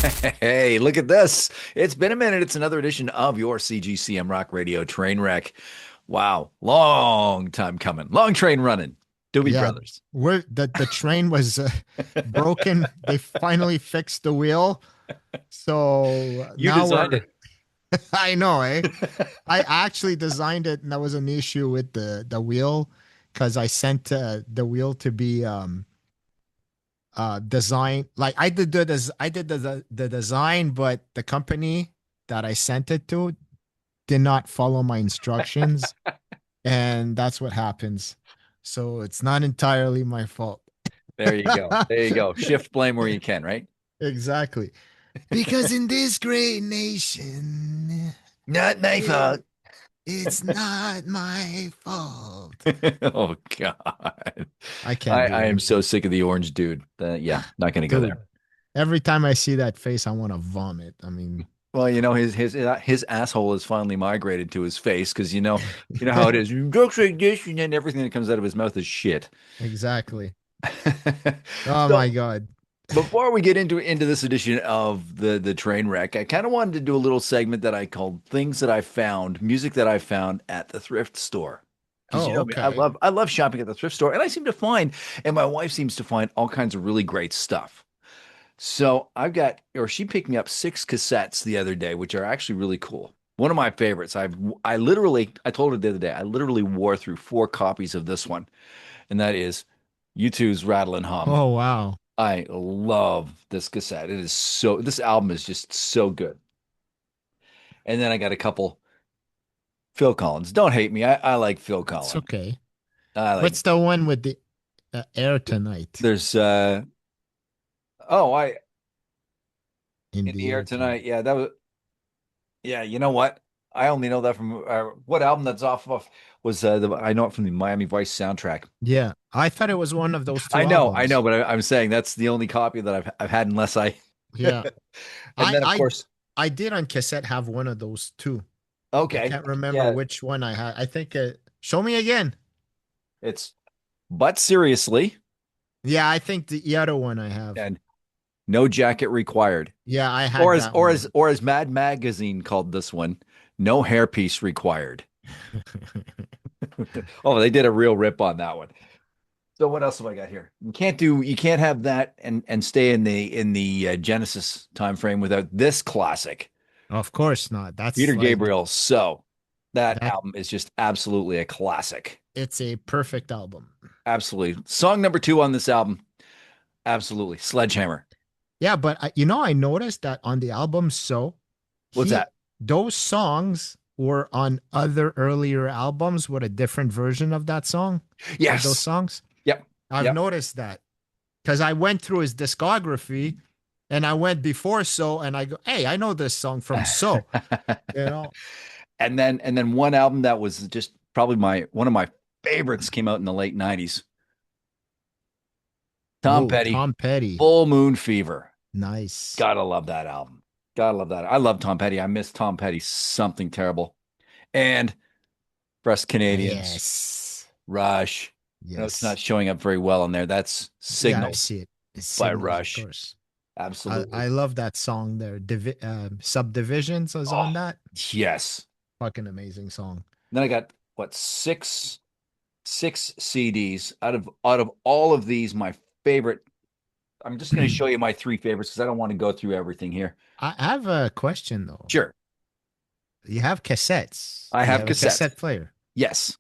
Hey, look at this. It's been a minute. It's another edition of your CGCM Rock Radio train wreck. Wow. Long time coming. Long train running. Doobie Yeah, Brothers. where the train was broken. They finally fixed the wheel. So You now designed we're it. I know, eh? I actually designed it and that was an issue with the wheel because I sent the wheel to be designed like I did the design, but the company that I sent it to did not follow my instructions, and that's what happens. So it's not entirely my fault. There you go. There you go. Shift blame where you can, right? Exactly. Because in this great nation, Not my it, fault. it's not my fault. Oh God. I can't I do am it. so sick of the orange dude. Yeah, not gonna go Dude, there. every time I see that face, I want to vomit. I mean, Well, his asshole has finally migrated to his face because you know how it is. You look like this, and then everything that comes out of his mouth is shit. exactly. Oh my So God. before we get into this edition of the train wreck, I kind of wanted to do a little segment that I called "Things That I Found," music that I found at the thrift store. Because you Oh, know me, okay. I love shopping at the thrift store, and I seem to find, and my wife seems to find all kinds of really great stuff. So she picked me up six cassettes the other day, which are actually really cool. One of my favorites. I told her the other day, I literally wore through four copies of this one, and that is U2's Rattle and Hum. Oh, wow. I love this cassette. This album is just so good. And then I got a couple Phil Collins. Don't hate me. I like Phil It's Collins. okay. I like, What's the one with the air tonight? there's, oh, In in the the air air tonight. tonight. Yeah, you know what? I only know that from what album that's off of was I know it from the Miami Vice soundtrack. Yeah. I thought it was one of those two I albums. know, but I'm saying that's the only copy that I've had unless I. Yeah. And I then of I course, I did on cassette have one of those too. I okay, can't remember yeah, which one I had. I think show me again. it's but seriously, Yeah, I think the other one I have. and no jacket required, Yeah, I had that one. or as Mad Magazine called this one, no hairpiece required. Oh, they did a real rip on that one. So what else have I got here? You can't have that and stay in the Genesis time frame without this classic, Of course not. Peter That's like Gabriel. So that that album is just absolutely a classic. it's a perfect album. Absolutely. Song number two on this album, absolutely. Sledgehammer. Yeah, but I noticed that on the album, so What's he that? those songs were on other earlier albums with a different version of that song, of those Yes. songs. Yep. I've Yep. noticed that because I went through his discography and I went before So and I go, hey, I know this song from So, you know. And then one album that was just probably my one of my favorites came out in the late 90s. Tom Oh, Petty, Tom Petty. Full Moon Fever. Nice. Gotta love that album. Gotta love that. I love Tom Petty. I miss Tom Petty something terrible. And for us Canadians, Yes. Rush. I know it's not Yes. showing up very well in there. That's Yeah, I Signals see it. It's by Signals, of Rush. course. I Absolutely. love that song there. Subdivisions was Oh, on that. yes. Fucking amazing song. Then I got what six CDs out of all of these. My favorite. I'm just going to show you my three favorites because I don't want to go through everything here. I have a question though. Sure, You have cassettes. I You have have a cassettes. cassette player, Yes,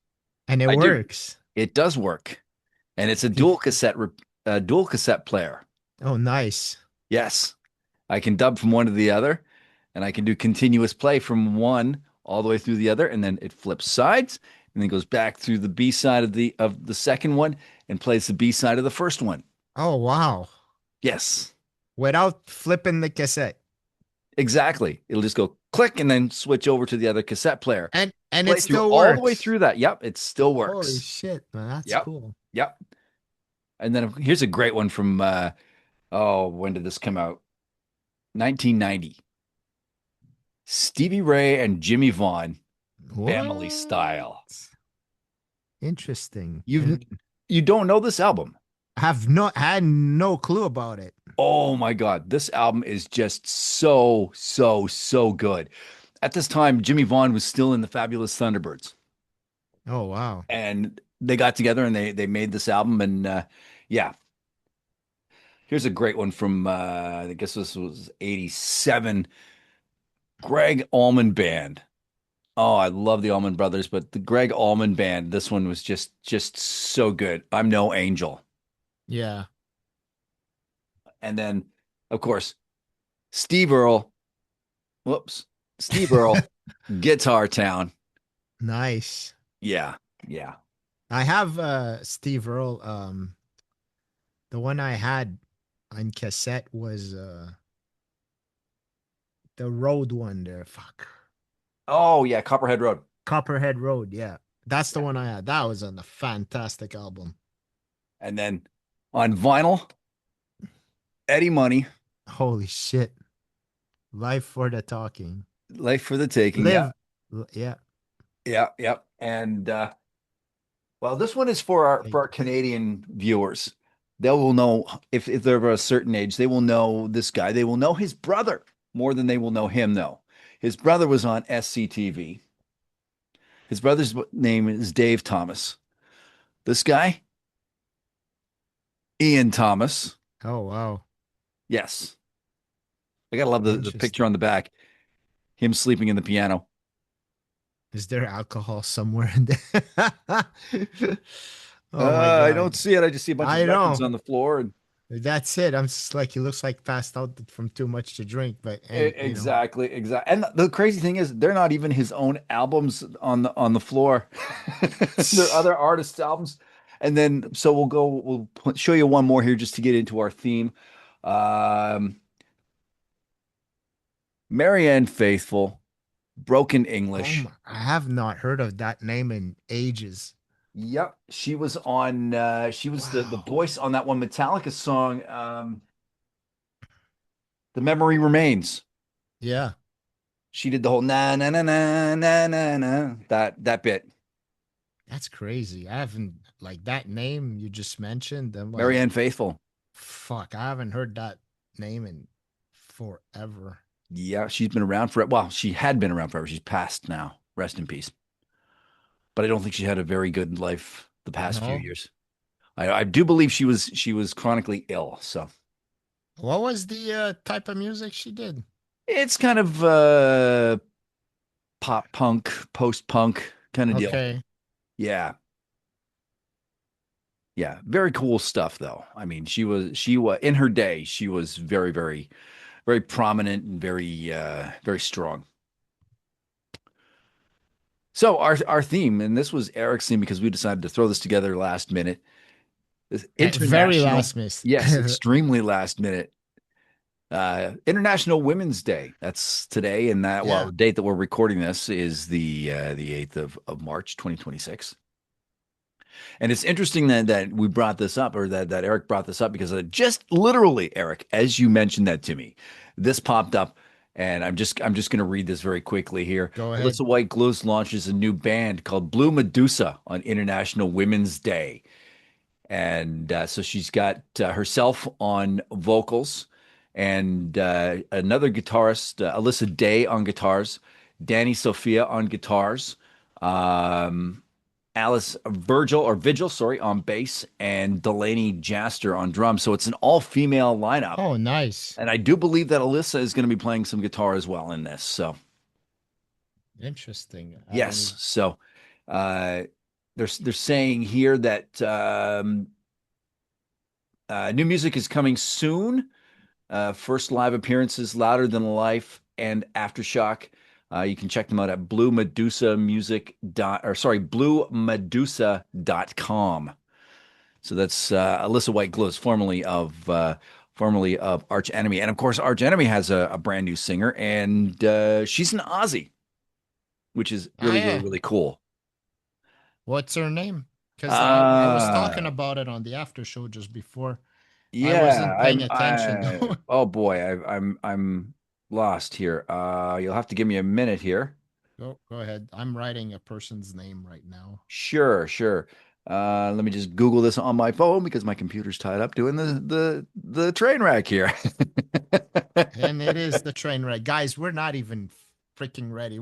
and it I do. works. It does work, and it's a Do- dual cassette player. Oh, nice. Yes, I can dub from one to the other, and I can do continuous play from one all the way through the other, and then it flips sides, and then goes back through the B side of the second one and plays the B side of the first one. Oh, wow. Yes, Without flipping the cassette, exactly. It'll just go click and then switch over to the other cassette player. and Play it through still all the way works. through that. Yep, it still Holy works. shit, man, that's Yep, cool. yep. And then here's a great one from oh, when did this come out? 1990. Stevie Ray and Jimmy Vaughn, Family What? Style. Interesting. You've And you don't know this album. have no had no clue about it. Oh my God, this album is just so, so, so good. At this time, Jimmy Vaughn was still in the Fabulous Thunderbirds, Oh wow. and they got together and they made this album. And yeah, here's a great one from I guess this was '87. Greg Allman Band. Oh, I love the Allman Brothers, but the Greg Allman Band, this one was just so good. I'm No Angel. Yeah. And then, of course, Steve Earle. Whoops. Steve Earle, Guitar Town. Nice. Yeah, yeah. I have Steve Earle. The one I had on cassette was the road one there. Fuck. Oh, yeah, Copperhead Road. Copperhead Road, yeah. That's the Yeah. one I had. That was on a fantastic album. And then on vinyl, Eddie Money, Holy shit. Life for the talking. Life for the Taking. Yeah, Live. Yeah. yeah, yeah. And well, this one is for Take. our Canadian viewers. They will know if they're of a certain age, they will know this guy. They will know his brother more than they will know him, though. His brother was on SCTV. His brother's name is Dave Thomas. This guy, Ian Thomas. Oh wow. Yes. I gotta love the picture Interesting. on the back. Him sleeping in the piano. Is there alcohol somewhere in there? Oh my I don't God. see it. I just see a bunch of I records know. on the floor. And That's it. I'm just like, he looks like passed out from too much to drink, but exactly, exactly. And the crazy thing is, they're not even his own albums on the floor. They're other artists' albums. And then, so show you one more here just to get into our theme. Um, Marianne Faithfull, Broken Oh English. my, I have not heard of that name in ages. Yep, she was on. She was the Wow. voice on that one Metallica song. The Memory Remains. Yeah, She did the whole na na na na na na na that bit. that's crazy. I haven't like that name you just mentioned. I'm like, Marianne Faithfull. fuck, I haven't heard that name in forever. Yeah, she's been around for well, she had been around forever. She's passed now. Rest in peace. But I don't think she had a very good life the past few No. years. I do believe she was chronically ill. So What was the type of music she did? it's kind of pop punk, post punk kind of deal. Okay. Yeah. Yeah, very cool stuff though. I mean, she was in her day, she was very, very, very prominent and very strong. So our theme, and this was Eric's theme because we decided to throw this together last minute. This At very international, last miss. yes, extremely last minute. International Women's Day. That's today, and that well, Yeah, the date that we're recording this is the 8th of March, 2026. And it's interesting that we brought this up, or that Eric brought this up, because just literally, Eric, as you mentioned that to me, this popped up, and I'm just going to read this very quickly here. go ahead. Alyssa White Gloves launches a new band called Blue Medusa on International Women's Day, and so she's got herself on vocals, and another guitarist, Alyssa Day on guitars, Danny Sophia on guitars. Um, Alice Virgil or Vigil, sorry, on bass, and Delaney Jaster on drums. So it's an all-female lineup. Oh, nice. And I do believe that Alyssa is going to be playing some guitar as well in this. So Interesting. I don't yes. even. So uh they're saying here that new music is coming soon. First live appearances, Louder Than Life and Aftershock. You can check them out at Blue Medusa Music dot or sorry, bluemedusa.com. So that's Alyssa White Gloves, formerly of Arch Enemy, and of course, Arch Enemy has a brand new singer, and she's an Aussie, which is Ah, really, really, yeah. really cool. What's her name? Because I was talking Uh about it on the after show just before. I yeah, wasn't paying attention though. oh boy, I'm lost here. You'll have to give me a minute here. Go ahead. I'm writing a person's name right now. Sure, sure. Let me just Google this on my phone because my computer's tied up doing the train wreck here. And it is the train wreck. Guys, we're not even freaking ready.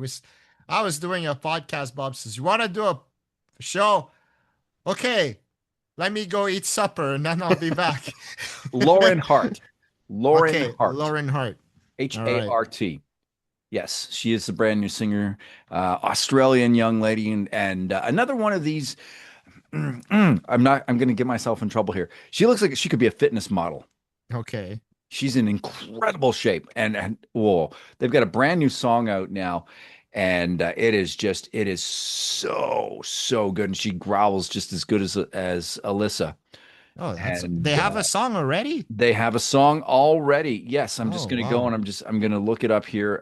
I was doing a podcast. Bob says, "You want to do a show? Okay, let me go eat supper and then I'll be back." Lauren Hart. Lauren Okay, Hart. Lauren Hart. H All A right. R T. Yes, she is the brand new singer, Australian young lady, and another one of these. I'm not. I'm going to get myself in trouble here. She looks like she could be a fitness model. Okay. She's in incredible shape, and whoa, they've got a brand new song out now, and it is so good, and she growls just as good as Alyssa, Oh, they and have a song already? they have a song already. Yes, I'm just Oh, going to go wow. and I'm going to look it up here.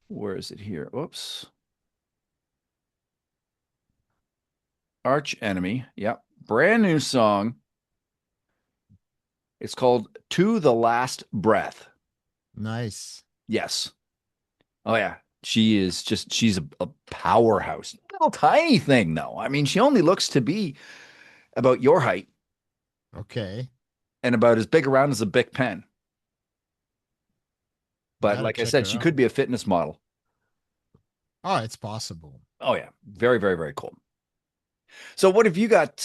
Where is it here? Whoops. Arch Enemy. Yep. Brand new song. It's called To the Last Breath. Nice. Yes. Oh yeah. She's a powerhouse. Little tiny thing though. I mean, she only looks to be about your height Okay. and about as big around as a Bic pen. But Gotta like I check said, her she out. could be a fitness model. Oh, it's possible. Oh yeah. Very cool. So what have you got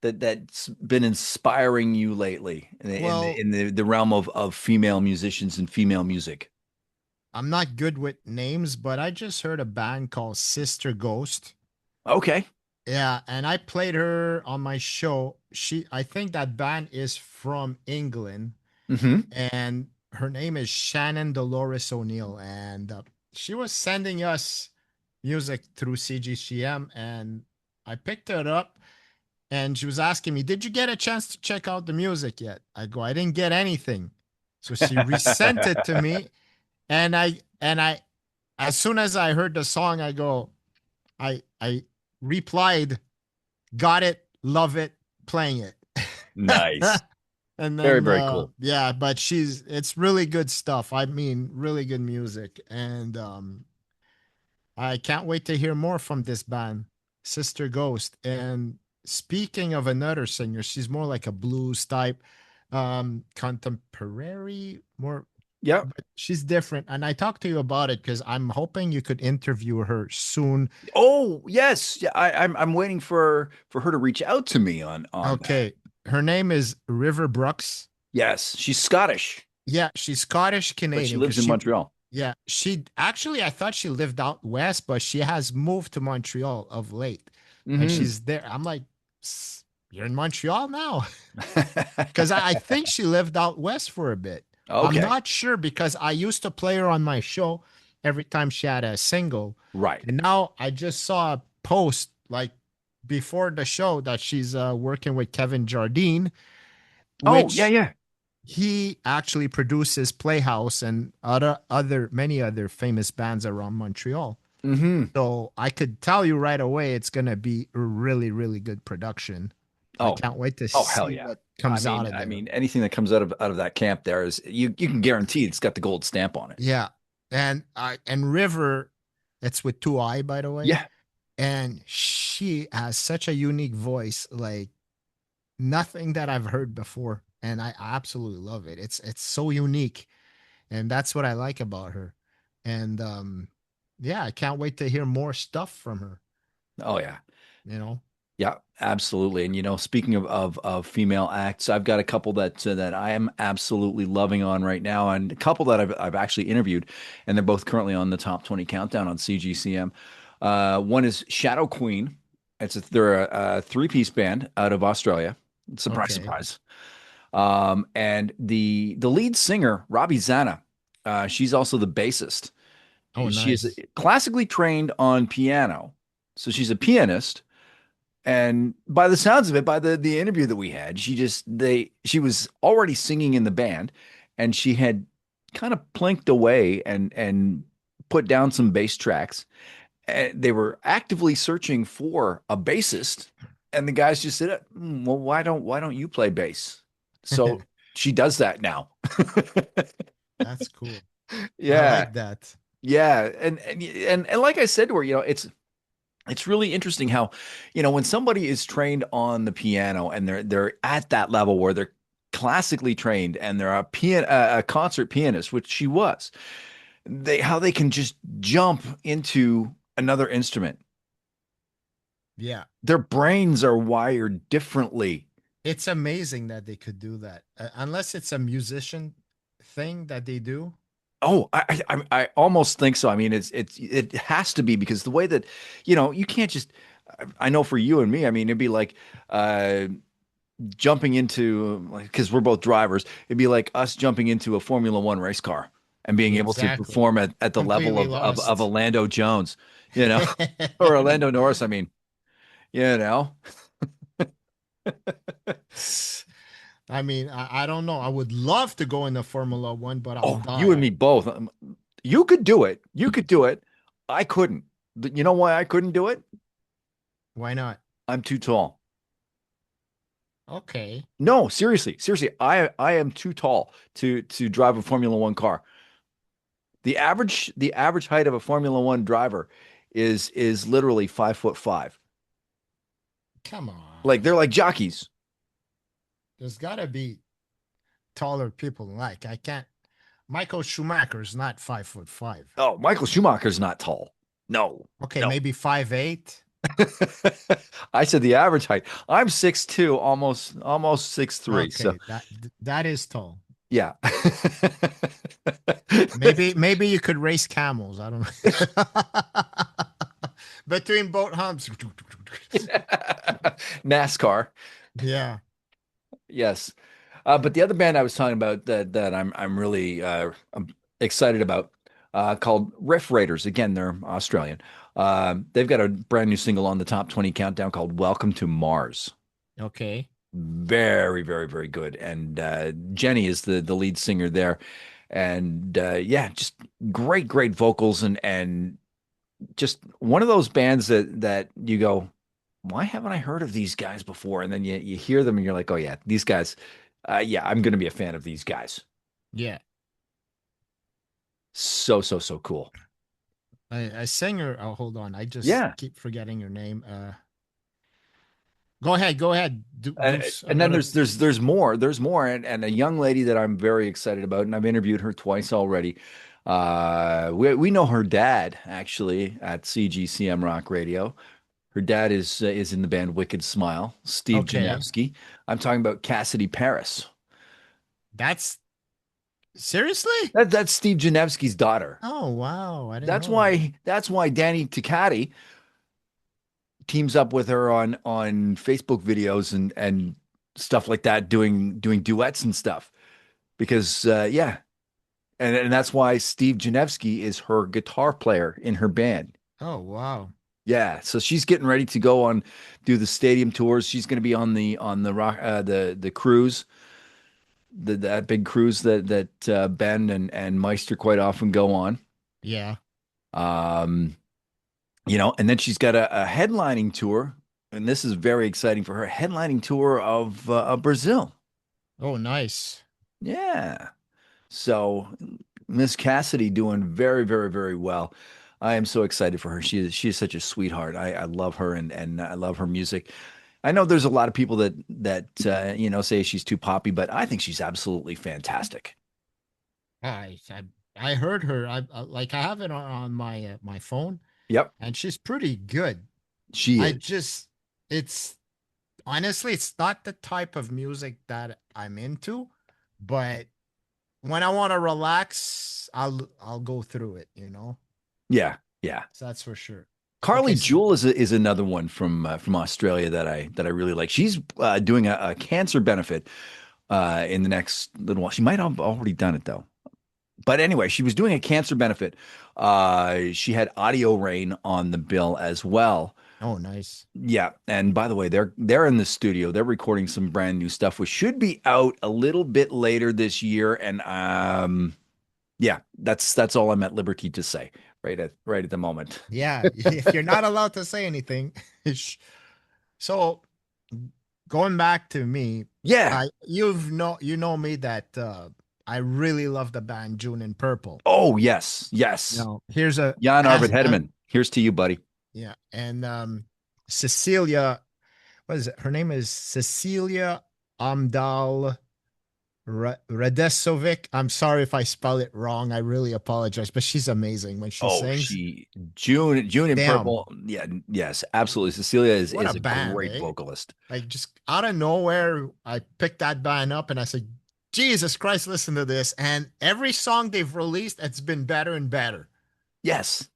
that's been inspiring you lately Well, in the realm of female musicians and female music? I'm not good with names, but I just heard a band called Sister Ghost. Okay. Yeah, and I played her on my show. I think that band is from England, Hmm. and her name is Shannon Dolores O'Neill, and she was sending us music through CGCM, and I picked it up, and she was asking me, "Did you get a chance to check out the music yet?" I go, "I didn't get anything," so she resent it to me, and I, as soon as I heard the song, I go, I replied, "Got it, love it, playing it." Nice. And then Very cool. yeah, but it's really good stuff. I mean, really good music. And I can't wait to hear more from this band, Sister Ghost. And speaking of another singer, she's more like a blues type, contemporary, more, Yep. but she's different. And I talked to you about it because I'm hoping you could interview her soon. Oh, yes. Yeah, I'm waiting for her to reach out to me on that. Okay. Her name is River Brooks. Yes, she's Scottish, Yeah, she's Scottish but she Canadian because lives in Montreal. yeah, she actually, I thought she lived out west, but she has moved to Montreal of late and Hmm. she's there. I'm like, You're in Montreal now?" Because I think she lived out west for a bit. I'm Okay. not sure because I used to play her on my show every time she had a single. Right. And now I just saw a post like before the show that she's working with Kevin Jardine, Oh, yeah, which yeah. he actually produces Playhouse and many other famous bands around Montreal. Hmm. So I could tell you right away it's gonna be a really, really good production. I Oh, can't wait to oh, hell see yeah. what comes out of I there. mean, anything that comes out of that camp there is you can guarantee it's got the gold stamp on it. Yeah. And River, it's with two I, by the way. Yeah. And she has such a unique voice, like nothing that I've heard before. And I absolutely love it. It's so unique. And that's what I like about her. And yeah, I can't wait to hear more stuff from her, Oh, yeah. you know. Yeah, absolutely. And speaking of female acts, I've got a couple that I am absolutely loving on right now, and a couple that I've actually interviewed, and they're both currently on the top 20 countdown on CGCM. One is Shadow Queen. They're a three-piece band out of Australia. Surprise, Okay. surprise. And the lead singer, Robbie Zana, she's also the bassist. Oh, She is nice. classically trained on piano, so she's a pianist, and by the sounds of it, by the interview that we had, she was already singing in the band, and she had kind of plinked away and put down some bass tracks. And they were actively searching for a bassist, and the guys just said, Well, why don't you play bass?" So she does that now. That's cool. I Yeah, like that. yeah, and like I said to her, it's really interesting how, when somebody is trained on the piano and they're at that level where they're classically trained and they're a concert pianist, which she was, how they can just jump into another instrument. Yeah. Their brains are wired differently. It's amazing that they could do that. Unless it's a musician thing that they do. Oh, I almost think so. I mean, it has to be because the way that, you can't just. I know for you and me, I mean, it'd be like uh, jumping into like because we're both drivers. It'd be like us jumping into a Formula One race car and being able to Exactly. perform at the level Completely of lost. Orlando Jones, you know, or Orlando Norris. I mean, you know. I mean, I don't know. I would love to go into Formula One, but I'll Oh, you and die. me both. You could do it. You could do it. I couldn't. You know why I couldn't do it? Why not? I'm too tall. Okay. No, seriously, seriously, I am too tall to drive a Formula One car. The average height of a Formula One driver is literally 5'5". Come Like on. they're like jockeys. There's got to be taller people like I can't. Michael Schumacher's not 5'5". Oh, Michael Schumacher's not tall. No, Okay, no. maybe 5'8". I said the average height. I'm 6'2", almost 6'3". So Okay, that is tall. yeah. Maybe you could race camels. I don't know. Between boat humps. NASCAR. Yeah. Yes. But the other band I was talking about that I'm really I'm excited about called Riff Raiders. Again, they're Australian. They've got a brand new single on the top 20 countdown called "Welcome to Mars." Okay. Very, very, very good. And Jenny is the lead singer there, and yeah, just great, great vocals and just one of those bands that you go, why haven't I heard of these guys before? And then you hear them and you're like, oh yeah, these guys. Yeah, I'm going to be a fan of these guys. Yeah. So, so, so cool. A singer. Oh, hold on. I just Yeah. keep forgetting your name. Go ahead. Go ahead. Do And then another. there's more. There's more. And a young lady that I'm very excited about, and I've interviewed her twice already. We know her dad actually at CGCM Rock Radio. Her dad is in the band Wicked Smile, Steve Okay. Janevsky. I'm talking about Cassidy Paris. That's seriously? That's Steve Janevsky's daughter. Oh, wow. I didn't That's know that. why Danny Takati teams up with her on Facebook videos and stuff like that, doing duets and stuff. Because yeah, and that's why Steve Janevsky is her guitar player in her band. Oh, wow. Yeah, so she's getting ready to go on do the stadium tours. She's going to be on the rock the cruise, that big cruise that Ben and Meister quite often go on. Yeah. Um, and then she's got a headlining tour, and this is very exciting for her, a headlining tour of Brazil. Oh, nice. Yeah. So Miss Cassidy doing very, very, very well. I am so excited for her. She is such a sweetheart. I love her and I love her music. I know there's a lot of people that say she's too poppy, but I think she's absolutely fantastic. I I, I heard her. I have it on my my phone, Yep, and she's pretty good. she I is. just it's honestly it's not the type of music that I'm into, but when I want to relax, I'll go through it, you know. Yeah, yeah. So that's for sure. Carly Okay, so, Jewell is another one from Australia that I really like. She's doing a cancer benefit in the next little while. She might have already done it though. But anyway, she was doing a cancer benefit. She had Audio Rain on the bill as well. oh, nice. Yeah, and by the way, they're in the studio. They're recording some brand new stuff, which should be out a little bit later this year. And yeah, that's all I'm at liberty to say right at the moment. Yeah, if you're not allowed to say anything. So going back to me, Yeah. you know me that I really love the band June in Purple. Oh yes, yes. Now, here's a Jan Arvid as Hedman. Here's to you, buddy. Yeah. And Cecilia, what is it? Her name is Cecilia Amdal Radesovic. I'm sorry if I spell it wrong. I really apologize, but she's amazing when she Oh, sings. she June in Damn, Purple. Yeah, yes, absolutely. Cecilia what a is a band, great eh? vocalist. Like just out of nowhere, I picked that band up and I said, Jesus Christ, listen to this. And every song they've released, it's been better and better. Yes.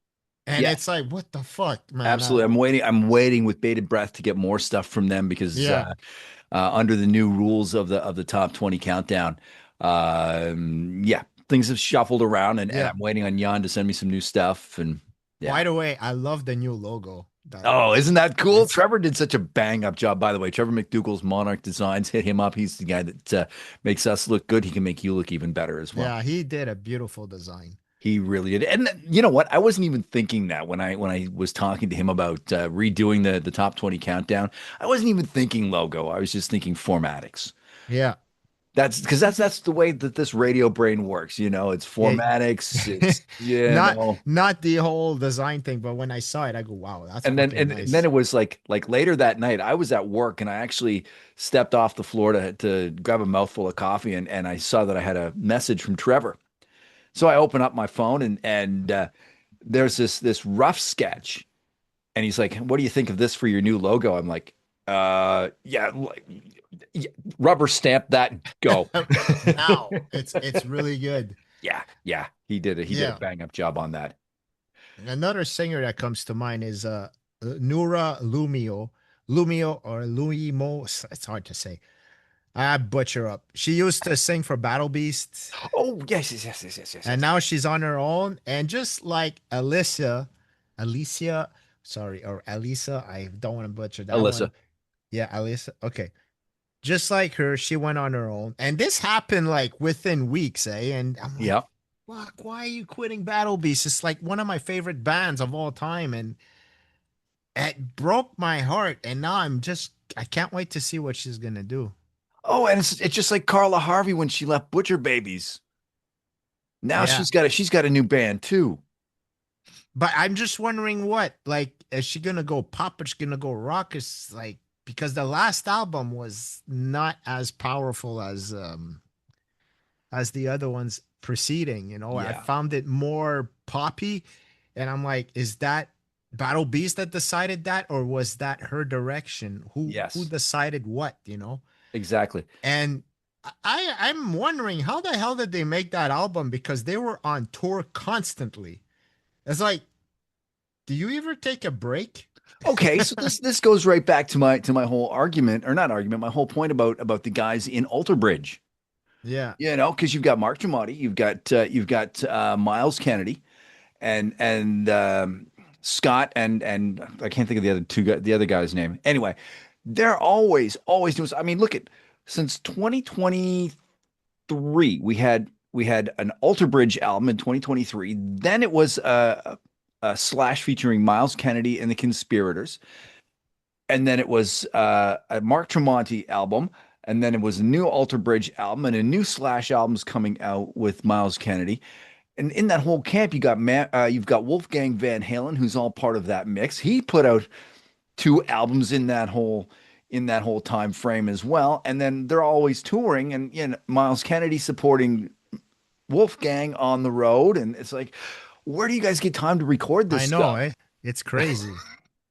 And Yeah, it's like, what the fuck, man? absolutely. I'm waiting with bated breath to get more stuff from them because Yeah, under the new rules of the top 20 countdown, yeah, things have shuffled around and yeah. I'm waiting on Jan to send me some new stuff and By yeah. the way, I love the new logo. That Oh, isn't that cool? it's Trevor did such a bang up job, by the way. Trevor McDougall's Monarch Designs, hit him up. He's the guy that makes us look good. He can make you look even better as well. yeah, he did a beautiful design. He really did. And you know what? I wasn't even thinking that when I was talking to him about redoing the top 20 countdown. I wasn't even thinking logo. I was just thinking formatics. Yeah. That's because that's the way that this radio brain works. You know, it's Yeah. formatics. It's Not not the whole design thing, but when I saw it, I go, wow, that's and then fucking and then nice. it was like later that night, I was at work and I actually stepped off the floor to grab a mouthful of coffee and I saw that I had a message from Trevor. So I open up my phone and there's this rough sketch and he's like, "What do you think of this for your new logo?" I'm like, yeah, yeah, rubber stamp that, go." Now it's really good. Yeah, yeah, he did it. He did a Yeah. bang up job on that. Another singer that comes to mind is Nura Lumio. Lumio or Luimo. It's hard to say. I butcher up. She used to sing for Battle Beast, Oh, yes, yes, yes, yes, yes, yes, and yes. now she's on her own. And just like Alicia, sorry, or Alisa, I don't want to butcher that Alyssa. one. Yeah, Alisa. Okay. Just like her, she went on her own. And this happened like within weeks, eh? And I'm like, Yeah. fuck, why are you quitting Battle Beast? It's like one of my favorite bands of all time. And it broke my heart. And now I can't wait to see what she's gonna do. Oh, and it's just like Carla Harvey when she left Butcher Babies. Now Yeah. she's got a new band too. But I'm just wondering what, like, is she gonna go pop or is she gonna go rock? It's like because the last album was not as powerful as the other ones preceding. I Yeah. found it more poppy, and I'm like, is that Battle Beast that decided that, or was that her direction? Who Yes. decided what? Exactly. And I'm wondering how the hell did they make that album because they were on tour constantly. It's like, do you ever take a break? Okay, so this goes right back to my whole argument, or not argument, my whole point about the guys in Alter Bridge. Yeah, You know, because you've got Mark Tremonti, you've got Miles Kennedy, and Scott and I can't think of the other guy's name. Anyway, they're always doing. I mean, look at since 2023, we had an Alter Bridge album in 2023. Then it was a Slash featuring Miles Kennedy and the Conspirators, and then it was a Mark Tremonti album. And then it was a new Alter Bridge album and a new Slash album's coming out with Miles Kennedy. And in that whole camp, you've got Wolfgang Van Halen, who's all part of that mix. He put out two albums in that whole time frame as well. And then they're always touring, and Miles Kennedy supporting Wolfgang on the road. And it's like, where do you guys get time to record this I know, stuff? eh? It's crazy.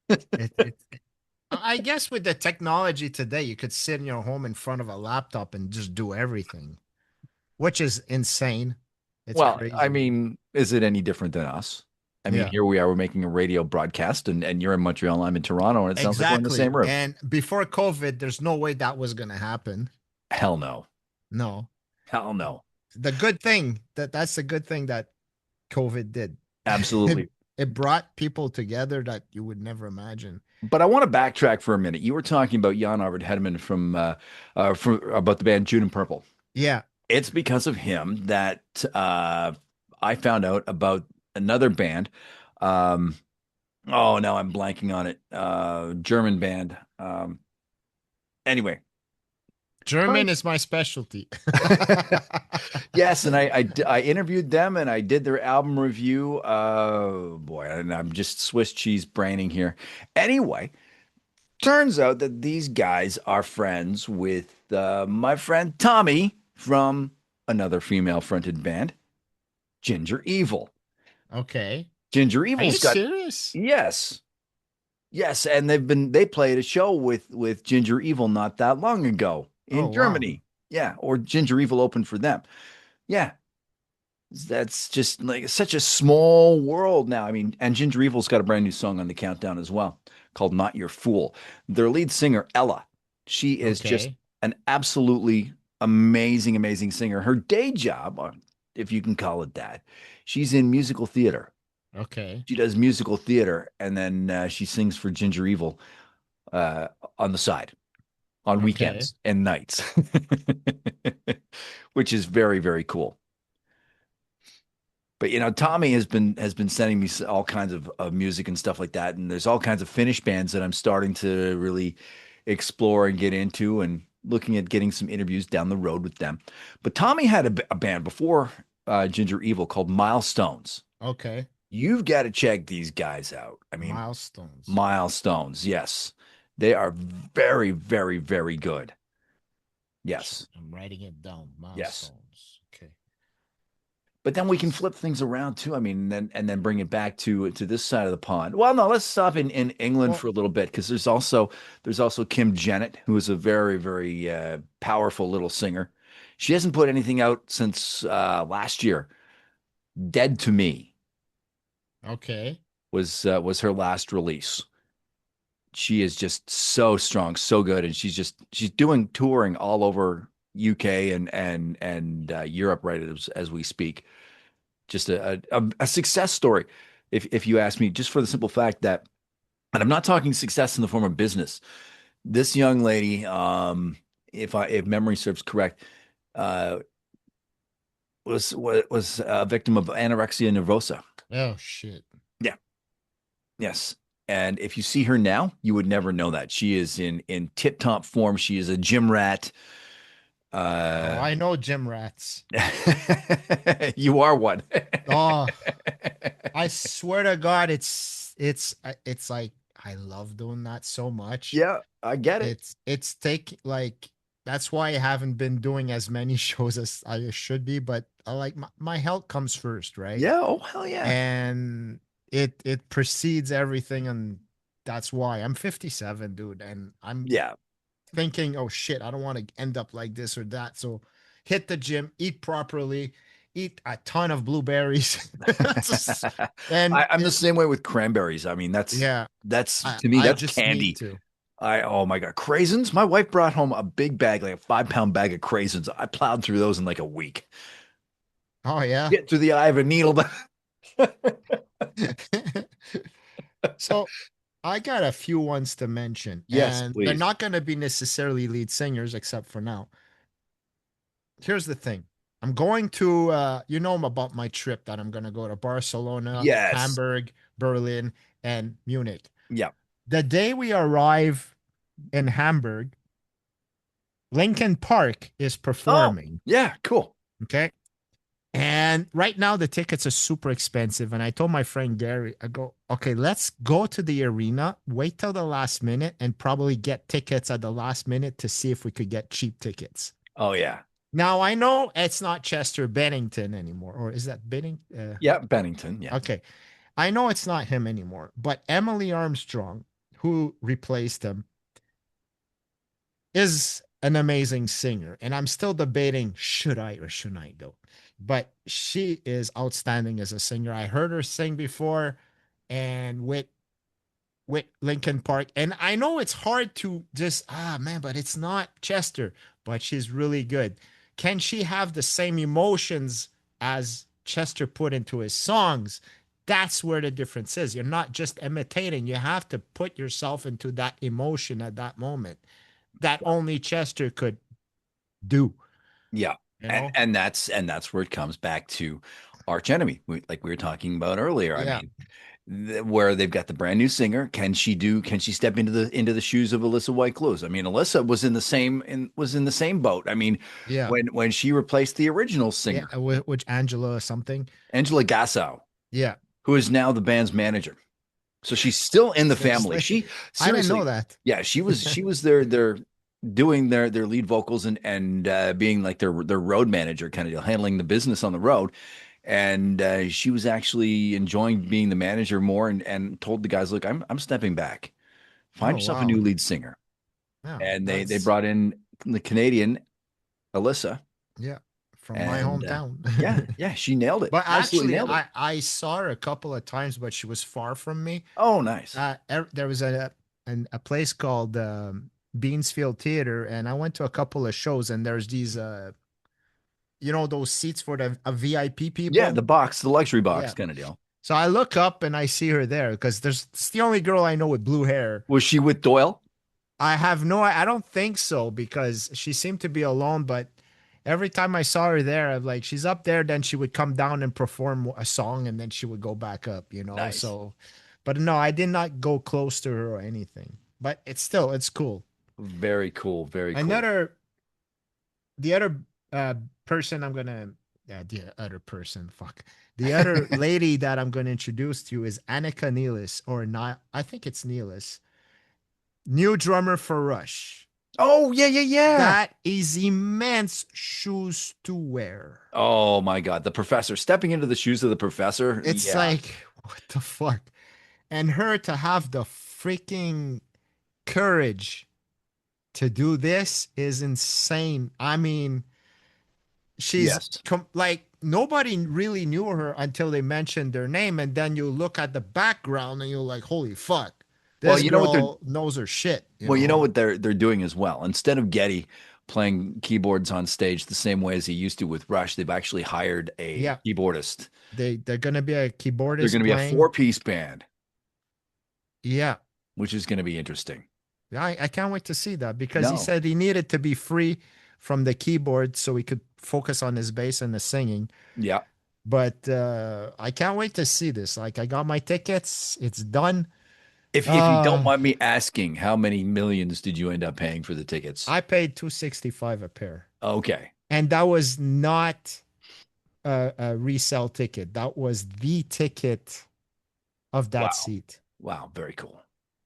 It I guess with the technology today, you could sit in your home in front of a laptop and just do everything, which is insane. It's Well, I crazy. mean, is it any different than us? I mean, Yeah, here we are, we're making a radio broadcast, and you're in Montreal, I'm in Toronto, and it sounds like we're in the exactly. same room. And before COVID, there's no way that was gonna happen. Hell no. No. Hell no. The good thing that's the good thing that COVID did. It, Absolutely. it brought people together that you would never imagine. But I want to backtrack for a minute. You were talking about Jan Arvid Hedman from about the band June and Purple. Yeah. It's because of him that I found out about another band. Um, oh, now I'm blanking on it. German band. Anyway, German is my specialty. Yes, and I interviewed them and I did their album review. Boy, and I'm just Swiss cheese braining here. Anyway, turns out that these guys are friends with my friend Tommy from another female-fronted band, Ginger Evil. Okay. Ginger Are you Evil's got serious? yes, yes, and they played a show with Ginger Evil not that long ago Oh, in wow. Germany. Yeah, or Ginger Evil opened for them. Yeah, that's just like such a small world now. I mean, and Ginger Evil's got a brand new song on the countdown as well called Not Your Fool. Their lead singer, Ella, she is just Okay. an absolutely amazing, amazing singer. Her day job, if you can call it that, she's in musical theater. Okay. She does musical theater and then she sings for Ginger Evil uh, on the side on Okay. weekends and nights, which is very, very cool. But Tommy has been sending me all kinds of music and stuff like that, and there's all kinds of Finnish bands that I'm starting to really explore and get into, and looking at getting some interviews down the road with them. But Tommy had a band before Ginger Evil called Milestones. Okay. You've got to check these guys out. I mean, Milestones. Milestones, yes, they are very, very, very good. Yes, I'm writing it down. yes. Milestones. Okay. But then we can flip things around too. I mean, and then bring it back to this side of the pond. Well, no, let's stop in England Well, for a little bit because there's also Kim Jennett, who is a very very powerful little singer. She hasn't put anything out since last year. Dead to Me okay. was her last release. She is just so strong, so good, and she's doing touring all over UK and Europe right as we speak. Just a success story, if you ask me, just for the simple fact that, and I'm not talking success in the form of business. This young lady, if memory serves correct, uh, was a victim of anorexia nervosa. Oh, shit. Yeah, yes. And if you see her now, you would never know that. She is in tip-top form. She is a gym rat. Oh, Uh, I know gym rats. you are one. Oh, I swear to God, it's like I love doing that so much. Yeah, I get it. It's take like that's why I haven't been doing as many shows as I should be, but like my health comes first, right? Yeah. Oh, hell yeah. And it precedes everything, and that's why I'm 57, dude, and I'm Yeah. thinking, oh shit, I don't want to end up like this or that. So hit the gym, eat properly, eat a ton of blueberries. and I'm the same way with cranberries. I mean, that's yeah, that's I to me, I that's just need candy. to. Oh my God, craisins. My wife brought home a big bag, like a 5 pound bag of craisins. I plowed through those in like a week. Oh yeah. Get through the eye of a needle. So I got a few ones to mention, Yes, and they're please. not going to be necessarily lead singers, except for now. Here's the thing. I'm going to, you know about my trip that I'm going to go to Barcelona, Yes. Hamburg, Berlin, and Munich. Yeah. The day we arrive in Hamburg, Lincoln Park is Oh, performing. yeah. Cool. Okay. And right now the tickets are super expensive. And I told my friend Gary, I go, okay, let's go to the arena, wait till the last minute, and probably get tickets at the last minute to see if we could get cheap tickets. Oh yeah. Now I know it's not Chester Bennington anymore, or is that Benning? Yeah. Bennington. Yeah. Okay, I know it's not him anymore, but Emily Armstrong, who replaced him, is an amazing singer, and I'm still debating should I or shouldn't I go. But she is outstanding as a singer. I heard her sing before, and with Lincoln Park. And I know it's hard to just, man, but it's not Chester, but she's really good. Can she have the same emotions as Chester put into his songs? That's where the difference is. You're not just imitating, you have to put yourself into that emotion at that moment that only Chester could do, Yeah. you And know? and that's where it comes back to arch enemy, like we were talking about earlier. I Yeah. mean, where they've got the brand new singer. Can she step into the shoes of Alyssa White Close? I mean, Alyssa was in the same boat. I mean, Yeah. when she replaced the original Yeah. singer, Which Angela or something. Angela Gassow, Yeah. who is now the band's manager. So she's still in the family. Seriously. She I didn't know seriously, that. yeah, she was their doing their lead vocals and being like their road manager, kind of deal, handling the business on the road. And she was actually enjoying being the manager more, and told the guys, look, I'm stepping back. Find Oh, yourself a wow. new lead singer. Yeah. And they That's, brought in the Canadian Alyssa, yeah, from my and yeah, hometown. yeah, she nailed it. But Absolutely actually, nailed it. I saw her a couple of times, but she was far from me. Oh, nice. There was a place called Beansfield Theater, and I went to a couple of shows, and there's these those seats for the VIP Yeah, people. the luxury box Yeah. kind of deal. So I look up and I see her there because it's the only girl I know with blue hair. Was she with Doyle? I don't think so because she seemed to be alone, but every time I saw her there, I'm like, she's up there, then she would come down and perform a song and then she would go back up. Nice. So, but no, I did not go close to her or anything, but it's cool. Very cool. Very cool. Another, the other uh, person I'm gonna, yeah, the other person, fuck. The other lady that I'm gonna introduce to you is Annika Neelis, or not, I think it's Neelis, new drummer for Rush. Oh, yeah, yeah, yeah. That is immense shoes to wear. Oh my God. The professor stepping into the shoes of the professor. It's Yeah. like, what the fuck? And her to have the freaking courage to do this is insane. I mean, Yes. like nobody really knew her until they mentioned their name. And then you look at the background and you're like, holy fuck, Well, this girl knows her shit, you you know know? what they're doing as well. Instead of Getty playing keyboards on stage the same way as he used to with Rush, they've actually hired a Yeah. keyboardist. They're gonna be a They're going keyboardist to be a playing. four-piece band, Yeah. which is going to be interesting. I can't wait to see that because he No. said he needed to be free from the keyboard so he could focus on his bass and the singing. Yeah. But I can't wait to see this. Like I got my tickets, it's done. If you don't mind me asking, how many millions did you end up paying for the tickets? I paid 265 a pair. Okay. And that was not a resale ticket. That was the ticket of that Wow. seat. Wow. Very cool.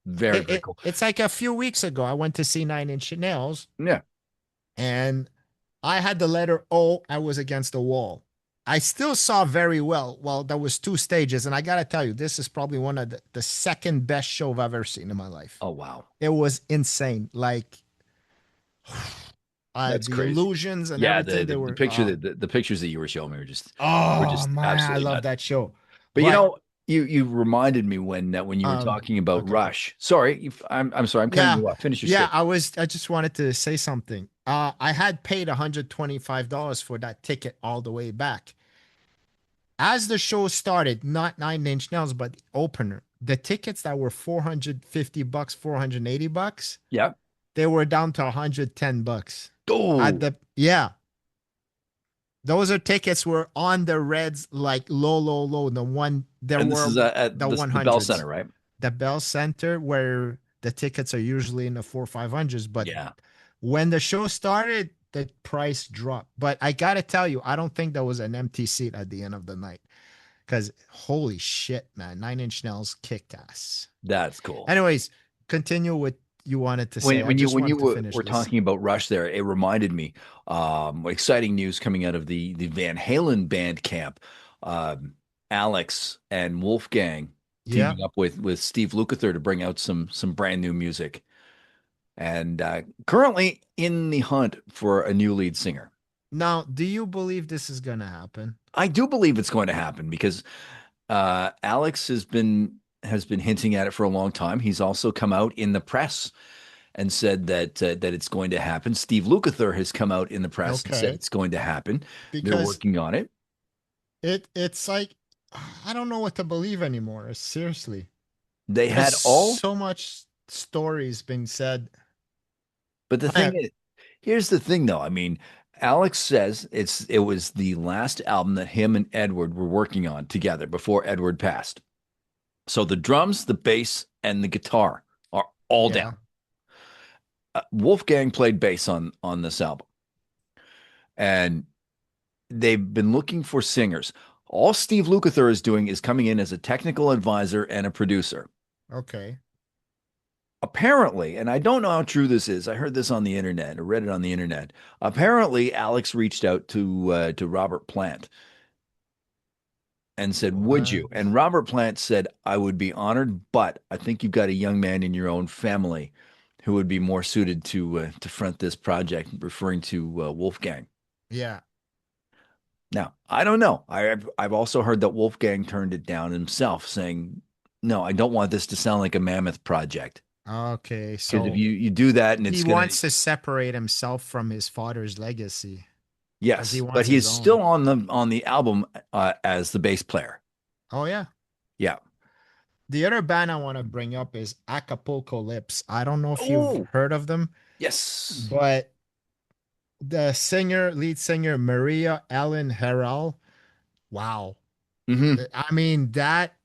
Very, very cool. It's like a few weeks ago, I went to see Nine Inch Nails Yeah. and I had the letter O. I was against the wall. I still saw very well. Well, there was two stages, and I gotta tell you, this is probably one of the second best show I've ever seen in my life. Oh, wow. It was insane. Like That's the crazy. illusions and Yeah, everything. They the were picture the pictures that you were showing me were oh just man, I absolutely love nuts. that show. But But you reminded me when you were talking about okay. Rush. Sorry, I'm sorry, I'm cutting Yeah. you off. Finish your Yeah, statement. I just wanted to say something. I had paid $125 for that ticket all the way back. As the show started, not Nine Inch Nails, but the opener, the tickets that were 450 bucks, 480 bucks, Yeah. they were down to 110 bucks. At Oh, the yeah, those are tickets were on the reds like low, low, low. The one there and this were is at the the Bell 100s. Center, right? The Bell Center where the tickets are usually in the 400s, 500s, but Yeah. when the show started, the price dropped. But I gotta tell you, I don't think there was an empty seat at the end of the night. Because holy shit, man, Nine Inch Nails kicked ass. That's cool. Anyways, continue what you wanted to say. I just When you wanted to finish were this. talking about Rush there, it reminded me exciting news coming out of the Van Halen band camp. Alex and Wolfgang Yeah. teaming up with Steve Lukather to bring out some brand new music, and currently in the hunt for a new lead singer. Now, do you believe this is gonna happen? I do believe it's going to happen because Alex has been hinting at it for a long time. He's also come out in the press and said that it's going to happen. Steve Lukather has come out in the press and said Okay. it's going to happen. They're Because working on it. it's like I don't know what to believe anymore. Seriously. They There's had all, so much stories being said. but the thing I, is, here's the thing though. I mean, Alex says it was the last album that him and Edward were working on together before Edward passed. So the drums, the bass, and the guitar are all down. Yeah. Wolfgang played bass on this album, and they've been looking for singers. All Steve Lukather is doing is coming in as a technical advisor and a producer. Okay. Apparently, and I don't know how true this is. I heard this on the internet, I read it on the internet. Apparently, Alex reached out to Robert Plant and said, "Would you?" What? And Robert Plant said, "I would be honored, but I think you've got a young man in your own family who would be more suited to front this project," referring to Wolfgang. Yeah. Now, I don't know. I've also heard that Wolfgang turned it down himself, saying, "No, I don't want this to sound like a mammoth project Okay. because if So you do that and he it's gonna." wants to separate himself from his father's legacy because he Yes, but wants he his is still own. on the album as the bass player. Oh yeah. Yeah. The other band I want to bring up is Acapulco Lips. I don't know if you've Oh, heard of them, yes. but the lead singer Maria Ellen Herral, wow. Hmm. I mean, that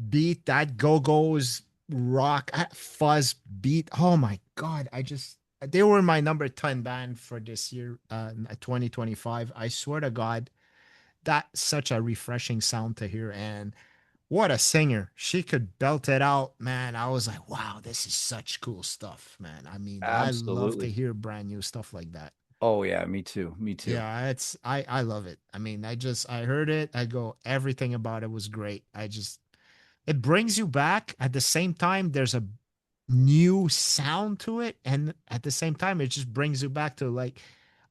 beat, that go-go's rock, fuzz beat. Oh my God. They were my number 10 band for this year, 2025. I swear to God, that's such a refreshing sound to hear. And what a singer. She could belt it out, man. I was like, wow, this is such cool stuff, man. I mean, I love to Absolutely. hear brand new stuff like that. Oh yeah, me too. Me too. Yeah, I love it. I mean, I heard it. I go, everything about it was great. It brings you back. At the same time, there's a new sound to it, and at the same time, it just brings you back to like,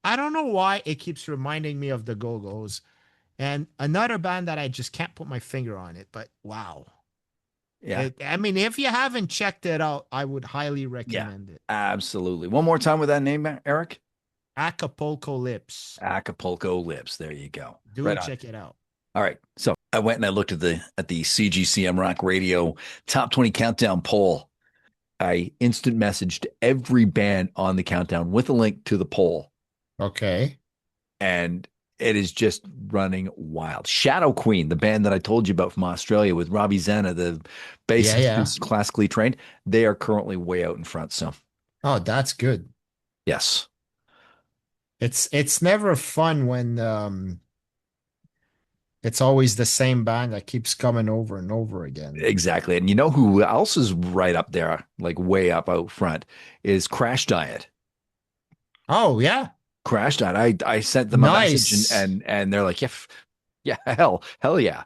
I don't know why it keeps reminding me of the Go-Go's and another band that I just can't put my finger on it, but wow. Yeah. I mean, if you haven't checked it out, I would highly Yeah. recommend it. Absolutely. One more time with that name, Eric. Acapulco Lips. Acapulco Lips. There you go. Do Right on. check it out. All right. So I went and I looked at the CGCM Rock Radio Top 20 Countdown poll. I instant messaged every band on the countdown with a link to the poll, Okay. and it is just running wild. Shadow Queen, the band that I told you about from Australia with Robbie Zanna, the Yeah, bassist yeah. who's classically trained, they are currently way out in front. So, Oh, that's good. yes, It's never fun when it's always the same band that keeps coming over and over again. exactly. And you know who else is right up there, like way up out front, is Crash Diet. Oh, yeah. Crash Diet. I sent them a message and Nice. and and they're like, yeah, yeah, hell yeah.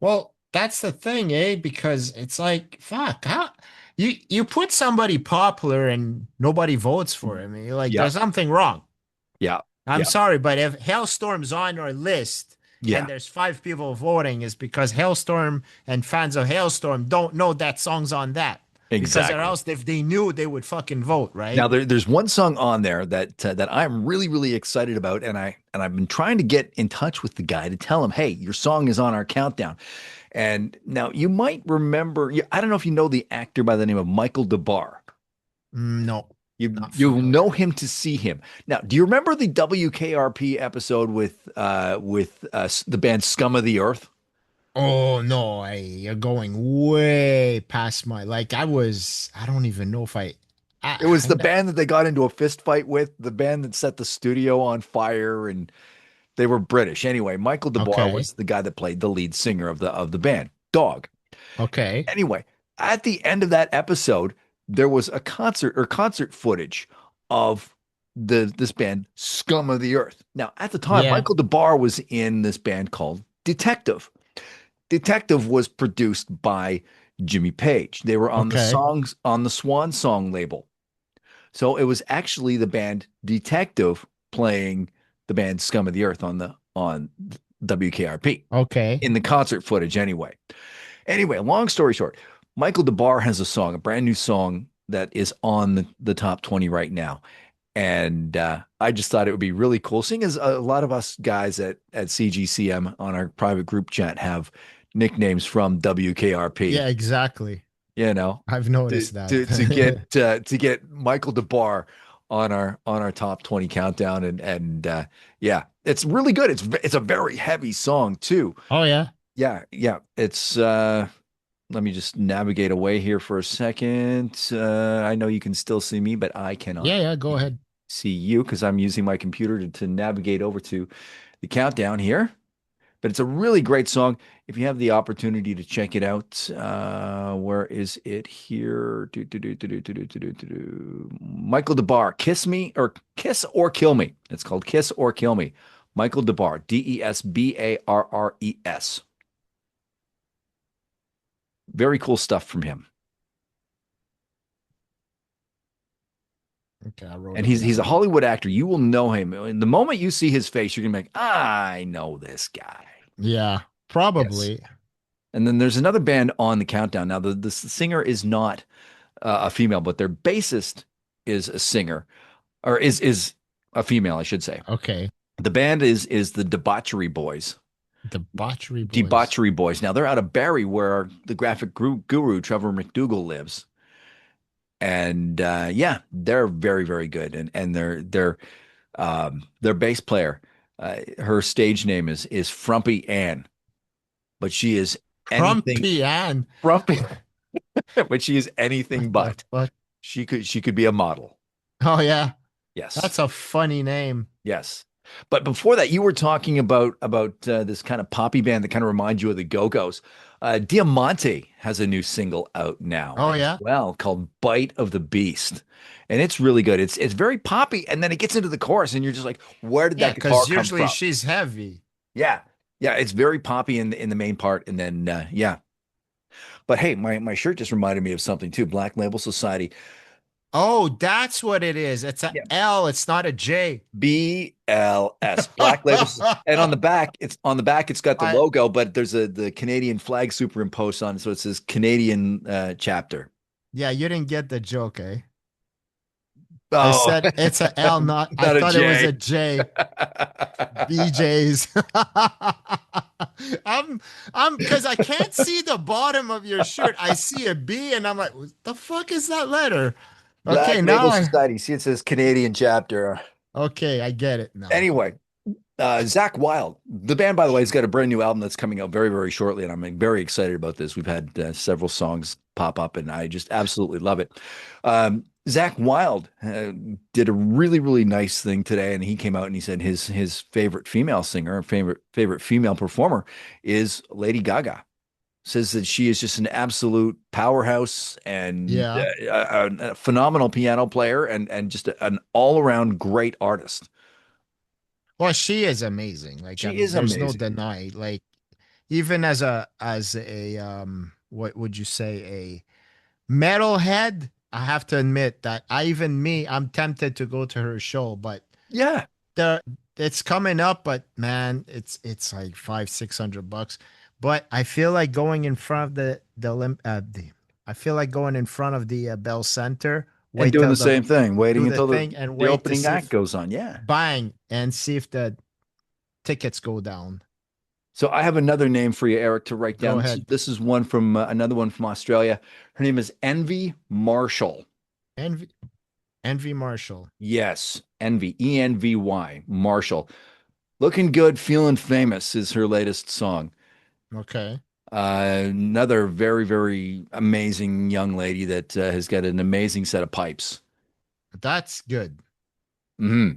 Well, that's the thing, eh? Because it's like, fuck, how you put somebody popular and nobody votes for him. You're like, Yeah, there's something wrong. yeah, I'm yeah, sorry, but if Hailstorm's on our list and yeah, there's five people voting, is because Hailstorm and fans of Hailstorm don't know that song's on that. Because or exactly. else, if they knew, they would fucking vote, Now right? there's one song on there that I'm really really excited about, and I've been trying to get in touch with the guy to tell him, hey, your song is on our countdown. And now you might remember, I don't know if you know the actor by the name of Michael DeBar. No, not You'll know familiar. him to see him. Now, do you remember the WKRP episode with the band Scum of the Earth? Oh no, you're going way past my like I don't even know if It was the I band that they got into a fist fight with, the band that set the studio on fire, and they were British. Anyway, Michael DeBar okay. was the guy that played the lead singer of the band, Dog. Okay. Anyway, at the end of that episode, there was a concert footage of this band, Scum of the Earth. Now, at the time, Yeah. Michael DeBar was in this band called Detective. Detective was produced by Jimmy Page. They were on the Okay. songs on the Swan Song label. So it was actually the band Detective playing the band Scum of the Earth on WKRP Okay. in the concert footage anyway. Anyway, long story short, Michael DeBar has a song, a brand new song that is on the top 20 right now. And I just thought it would be really cool, seeing as a lot of us guys at CGCM on our private group chat have nicknames from WKRP, Yeah, exactly. you know, I've to noticed that. to to get to get Michael DeBar on our top 20 countdown, and yeah, it's really good. It's a very heavy song too. Oh yeah. Yeah, yeah. It's let me just navigate away here for a second. I know you can still see me, but I cannot Yeah, yeah, go ahead. see you because I'm using my computer to navigate over to the countdown here. But it's a really great song. If you have the opportunity to check it out, where is it here? Michael DeBar, Kiss or Kill Me. It's called Kiss or Kill Me. Michael DeBar, Desbarres. Very cool stuff from him. Okay, I wrote And it he's a down. Hollywood actor. You will know him. And the moment you see his face, you're gonna be like, I know this guy. Yeah, Yes. probably. And then there's another band on the countdown. Now, the singer is not a female, but their bassist is a singer, or is a female, I should say. Okay. The band is the Debauchery Boys. Debauchery Boys. Debauchery Boys. Now they're out of Barrie, where the graphic guru Trevor McDougall lives, and yeah, they're very very good. And their bass player, her stage name is Frumpy Ann, but she is From anything Pian. frumpy, but she is anything What the but. fuck? She could be a model. Oh yeah. Yes. That's a funny name. Yes. But before that, you were talking about this kind of poppy band that kind of reminds you of the Go-Go's. Diamante has a new single out now Oh as yeah. well called "Bite of the Beast," and it's really good. It's very poppy, and then it gets into the chorus, and you're just like, "Where did Yeah, that guitar because come usually from?" she's heavy. Yeah, yeah, it's very poppy in the main part, and then yeah. But hey, my shirt just reminded me of something too. Black Label Society. Oh, that's what it is. It's a Yeah. L, it's not a J. BLS, Black Labels, and on the back. It's got the I logo, but there's the Canadian flag superimposed on it, so it says Canadian chapter. Yeah, you didn't get the joke, eh? I Oh, said it's a L, not I not a thought it was J. a J. BJ's. I'm I'm because I can't see the bottom of your shirt. I see a B and I'm like, what the fuck is that letter? Okay, Black Label now I Society. See, it says Canadian chapter. okay, I get it now. Anyway, Zach Wild, the band, by the way, has got a brand new album that's coming out very, very shortly, and I'm very excited about this. We've had several songs pop up, and I just absolutely love it. Zach Wild did a really, really nice thing today, and he came out and he said his favorite female singer, favorite female performer is Lady Gaga. Says that she is just an absolute powerhouse and Yeah. a phenomenal piano player and just an all around great artist. Well, she is amazing. Like, I She mean, is there's no amazing. deny. Like, even as a what would you say, a metalhead, I have to admit that I'm tempted to go to her show, but Yeah. the it's coming up, but man, it's like 500-600 bucks. But I feel like going in front of the I feel like going in front of the Bell Center, And wait doing till the the same thing, waiting do the until thing and the wait to opening see act if goes on. Yeah. bang and see if the tickets go down. So I have another name for you, Eric, to write Go down. This is, ahead. this is one from another one from Australia. Her name is Envy Marshall. Envy Envy Marshall. Yes, Envy, Envy Marshall. Looking good, feeling famous is her latest song. Okay. Another very, very amazing young lady that has got an amazing set of pipes. That's good. Hmm.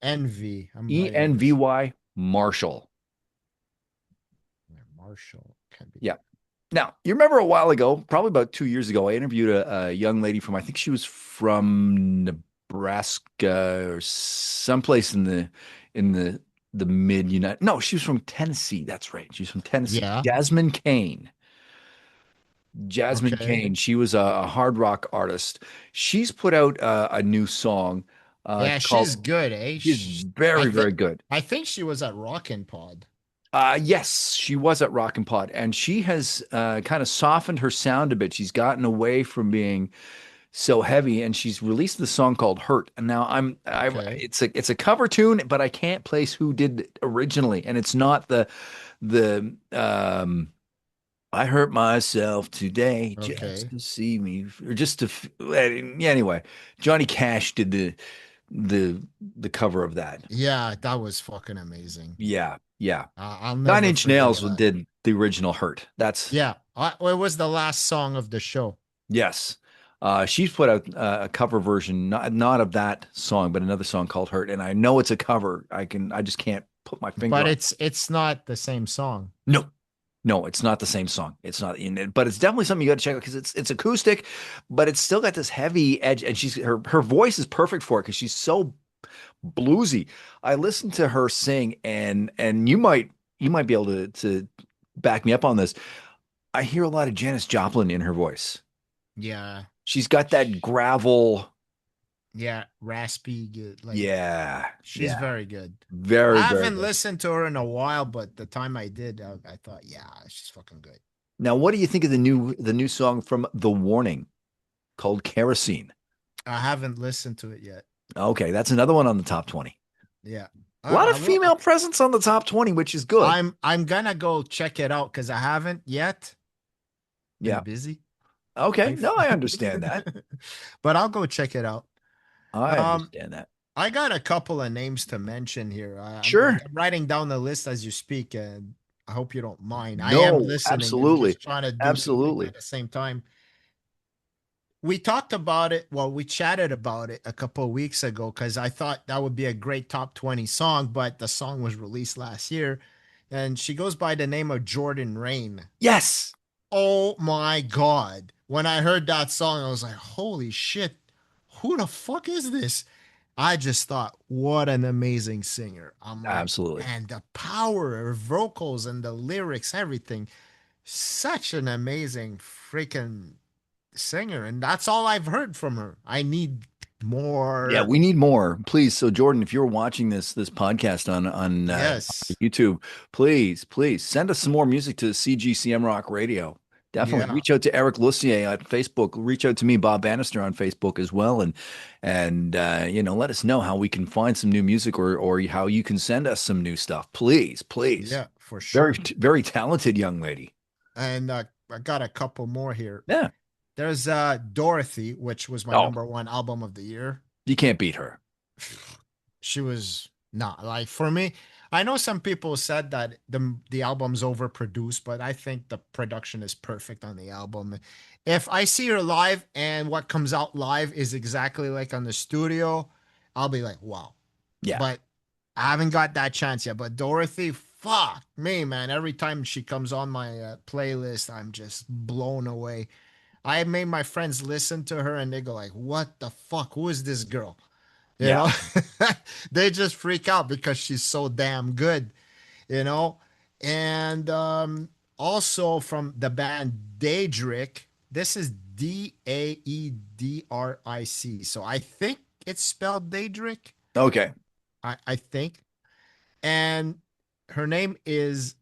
Envy. I'm writing this. Envy Marshall. Yeah, Marshall can be. Yeah. Now, you remember a while ago, probably about 2 years ago, I interviewed a young lady from, I think she was from Nebraska or someplace in the mid United. No, she was from Tennessee. That's right. She's from Tennessee. Yeah. Jasmine Kane. Jasmine Okay. Kane. She was a hard rock artist. She's put out a new song Yeah, she's called. good, eh? She's I very, think very good. I think she was at Rockin' Pod. Yes, she was at Rock and Pod, and she has kind of softened her sound a bit. She's gotten away from being so heavy, and she's released the song called "Hurt." And now Okay. it's a cover tune, but I can't place who did it originally, and it's not the I hurt myself today just Okay. to see me, or just to yeah, anyway. Johnny Cash did the the cover of that. Yeah, that was fucking amazing. Yeah, yeah. I'll Nine never Inch forget Nails that. did the original Hurt. That's Yeah. What was the last song of the show? Yes. She's put out a cover version, not of that song, but another song called Hurt. And I know it's a cover. I just can't put my finger But on. it's not the same song. No, no, it's not the same song. It's not in it, but it's definitely something you got to check out because it's acoustic, but it's still got this heavy edge, and her voice is perfect for it because she's so bluesy. I listened to her sing, and you might be able to back me up on this. I hear a lot of Janis Joplin in her voice. Yeah. She's got that gravel. Yeah, raspy good. Like Yeah, she's yeah, very good. very, I very haven't good. listened to her in a while, but the time I did, I thought, yeah, she's fucking good. Now, what do you think of the new song from The Warning called Kerosene? I haven't listened to it yet. Okay, that's another one on the top 20. Yeah. A lot I of will. female presence on the top 20, which is good. I'm gonna go check it out because I haven't yet. Been Yeah. busy. Okay. Life. No, I understand that. But I'll go check it out. I Um, understand that. I got a couple of names to mention here. I'm Sure. writing down the list as you speak, and I hope you don't mind. I am No, listening and absolutely. just trying to do two things Absolutely. at the same time. We talked about it. Well, we chatted about it a couple of weeks ago because I thought that would be a great top 20 song, but the song was released last year. And she goes by the name of Jordan Rain. Yes. Oh my God. When I heard that song, I was like, holy shit, who the fuck is this? I just thought, what an amazing singer. I'm like, Absolutely. and the power, her vocals and the lyrics, everything. Such an amazing freaking singer. And that's all I've heard from her. I need Yeah, more. we need more, please. So, Jordan, if you're watching this podcast on Yes. YouTube, please send us some more music to CGCM Rock Radio. Definitely Yeah. reach out to Eric Lussier at Facebook. Reach out to me, Bob Bannister, on Facebook as well, and let us know how we can find some new music or how you can send us some new stuff. Please, please. Yeah, for Very sure. very talented young lady. And I got a couple more here. Yeah. There's Dorothy, which was my Oh, number one album of the year. you can't beat her. She was not like for me. I know some people said that the album's overproduced, but I think the production is perfect on the album. If I see her live and what comes out live is exactly like on the studio, I'll be like, wow. Yeah. But I haven't got that chance yet. But Dorothy, fuck me, man. Every time she comes on my playlist, I'm just blown away. I made my friends listen to her and they go like, "What the fuck? Who is this girl?" You Yeah. know, they just freak out because she's so damn good, you know. And also from the band Daedric, this is Daedric. So I think it's spelled Daedric. Okay. I think. And her name is,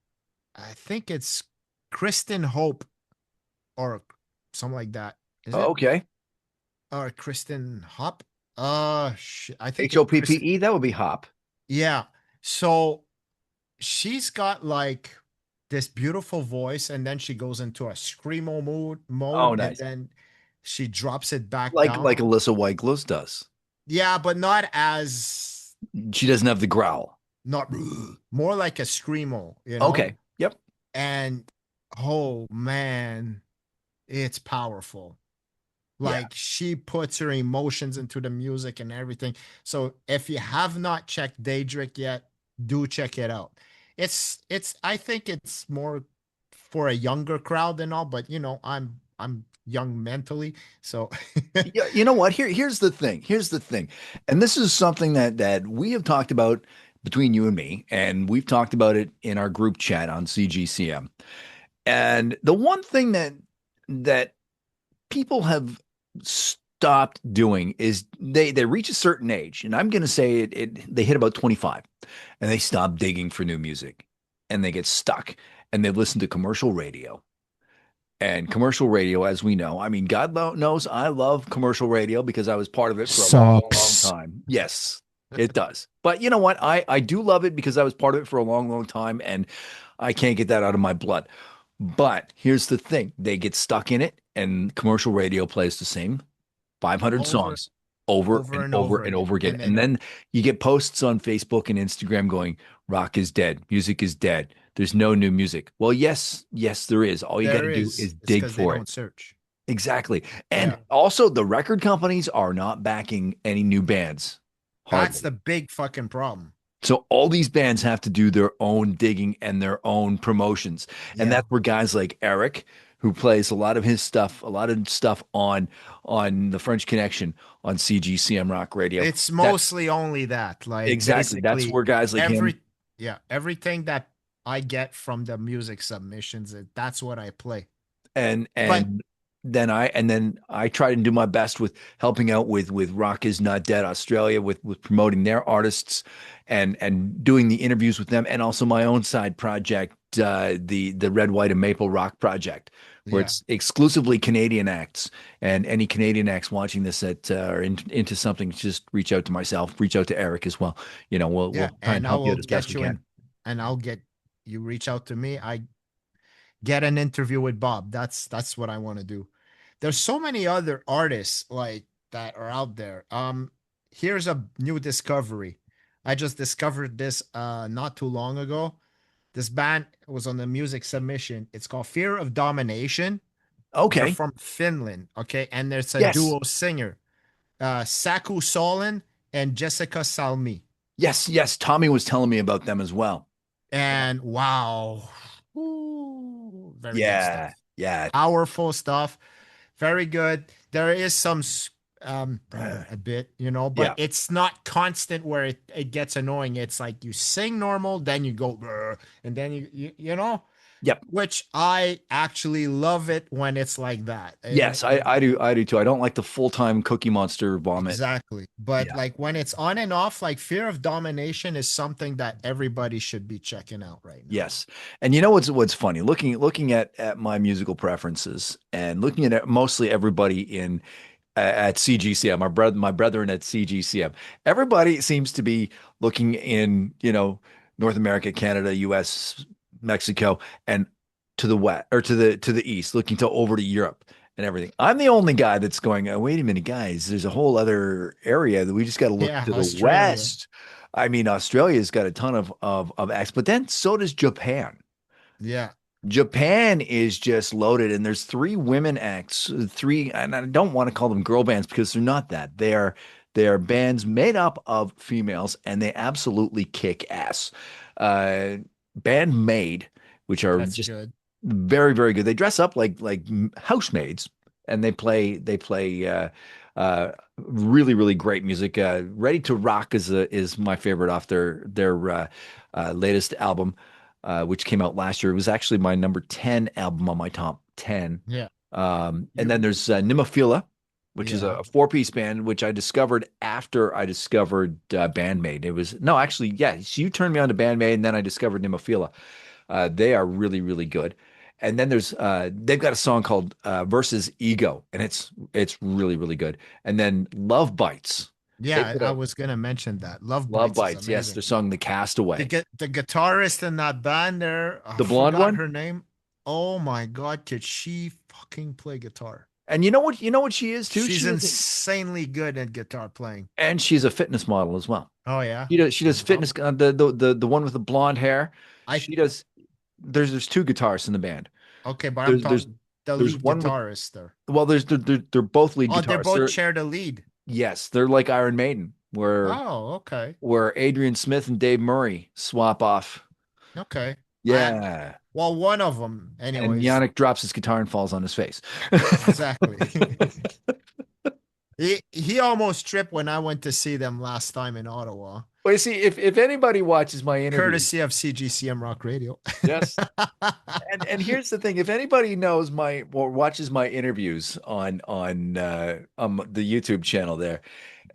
I think it's Kristen Hope or something like that. Is it? Okay. Or Kristen Hop? I think it Chris. HOPPE, that would be Hop. Yeah. So she's got like this beautiful voice, and then she goes into a screamo Oh, mode, and nice. then she drops it back Like down. Alyssa Whitegloss does. Yeah, but not as She doesn't have the growl. not more like a screamo, you know? Okay. Yep. And oh man, it's powerful. Yeah. Like she puts her emotions into the music and everything. So if you have not checked Daedric yet, do check it out. It's I think it's more for a younger crowd and all, but I'm young mentally. So Yeah, you know what? Here's the thing. Here's the thing. And this is something that we have talked about between you and me, and we've talked about it in our group chat on CGCM. And the one thing that people have stopped doing is they reach a certain age, and I'm going to say they hit about 25, and they stop digging for new music, and they get stuck, and they listen to commercial radio. And commercial radio, as we know, I mean, God knows I love commercial radio because I was part of it for a long, long sucks. time. Yes, it does. But you know what? I do love it because I was part of it for a long, long time, and I can't get that out of my blood. But here's the thing: they get stuck in it, and commercial radio plays the same 500 Over songs over over and and over over and again. over again. And And then then you get posts on Facebook and Instagram going, rock is dead, music is dead. There's no new music. Well, yes, yes, there is. All you got There to do is. is It's dig because they for it. don't search. Exactly. Yeah. And also, the record companies are not backing any new bands, That's the hardly. big fucking problem. So all these bands have to do their own digging and their own promotions. And Yeah. that's where guys like Eric, who plays a lot of his stuff, a lot of stuff on the French Connection on CGCM Rock Radio. It's That's mostly only that. Like exactly. That's basically where guys like him every yeah, everything that I get from the music submissions, that's what I play. and But and then I try and do my best with helping out with Rock is Not Dead Australia with promoting their artists and doing the interviews with them and also my own side project the Red White and Maple Rock project where yeah. it's exclusively Canadian acts and any Canadian acts watching this that are into something just reach out to myself, reach out to Eric as well. Yeah, We'll try and and I help you will out as best get we you can. in and I'll get you reach out to me. I get an interview with Bob. That's what I want to do. There's so many other artists like that are out there. Here's a new discovery. I just discovered this not too long ago. This band was on the music submission. It's called Fear of Domination. They're Okay. from Finland, okay? And there's a Yes. duo singer, Saku Solin and Jessica Salmi. Yes, yes. Tommy was telling me about them as well. And wow, ooh, very good stuff. Yeah, yeah, Powerful stuff. Very good. There is some a bit, but yeah. it's not constant where it gets annoying. It's like you sing normal, then you go, "Brr," and then Yep. which I actually love it when it's like that. Yes, I do too. I don't like the full-time Cookie Monster vomit. Exactly. But Yeah. like when it's on and off, like Fear of Domination is something that everybody should be checking out right now. Yes. And you know what's funny? Looking at my musical preferences and looking at mostly everybody in at CGCM, my brethren at CGCM. Everybody seems to be looking in, North America, Canada, US, Mexico, and to the west or to the east, looking to over to Europe and everything. I'm the only guy that's going, oh, wait a minute, guys, there's a whole other area that we just got to look Yeah, to the Australia. west. I mean, Australia's got a ton of acts, but then so does Japan. Yeah, Japan is just loaded, and there's three women acts, three, and I don't want to call them girl bands because they're not that. They are bands made up of females, and they absolutely kick ass. Uh, Band Maid, which are that's just good. very, very good. They dress up like housemaids, and they play really, really great music. Ready to Rock is my favorite off their latest album which came out last year. It was actually my number 10 album on my top 10. Yeah. And You then there's Nimophila, which is yeah. a four-piece band, which I discovered after I discovered Bandmate. It was, no, actually, yeah, so you turned me on to Bandmate, and then I discovered Nimophila. They are really, really good. And then they've got a song called Versus Ego, and it's really, really good. And then Love Bites. They Yeah, put I a was gonna mention that. Love Love Bites is Bites, yes, amazing. their song The Castaway. The guitarist in that band there, I The blonde forgot one? her name. Oh my God, could she fucking play guitar? And you know what she is too? She's insanely good at guitar playing. And she's a fitness model as well. Oh yeah. She does Well, fitness the one with the blonde hair. I She does there's two guitarists in the band. okay, but I'm There's talking the there's lead one with guitarist there. well they're both lead Oh, they're guitarists. both They're share the lead. yes, they're like Iron Maiden where Oh, okay. where Adrian Smith and Dave Murray swap off. Okay. I Yeah. well, one of them, And anyways. Yannick drops his guitar and falls on his face. Exactly. He almost tripped when I went to see them last time in Ottawa, Well, you see, if anybody watches my interviews, courtesy of CGCM Rock Radio. yes. And here's the thing: if anybody knows my or watches my interviews on the YouTube channel there,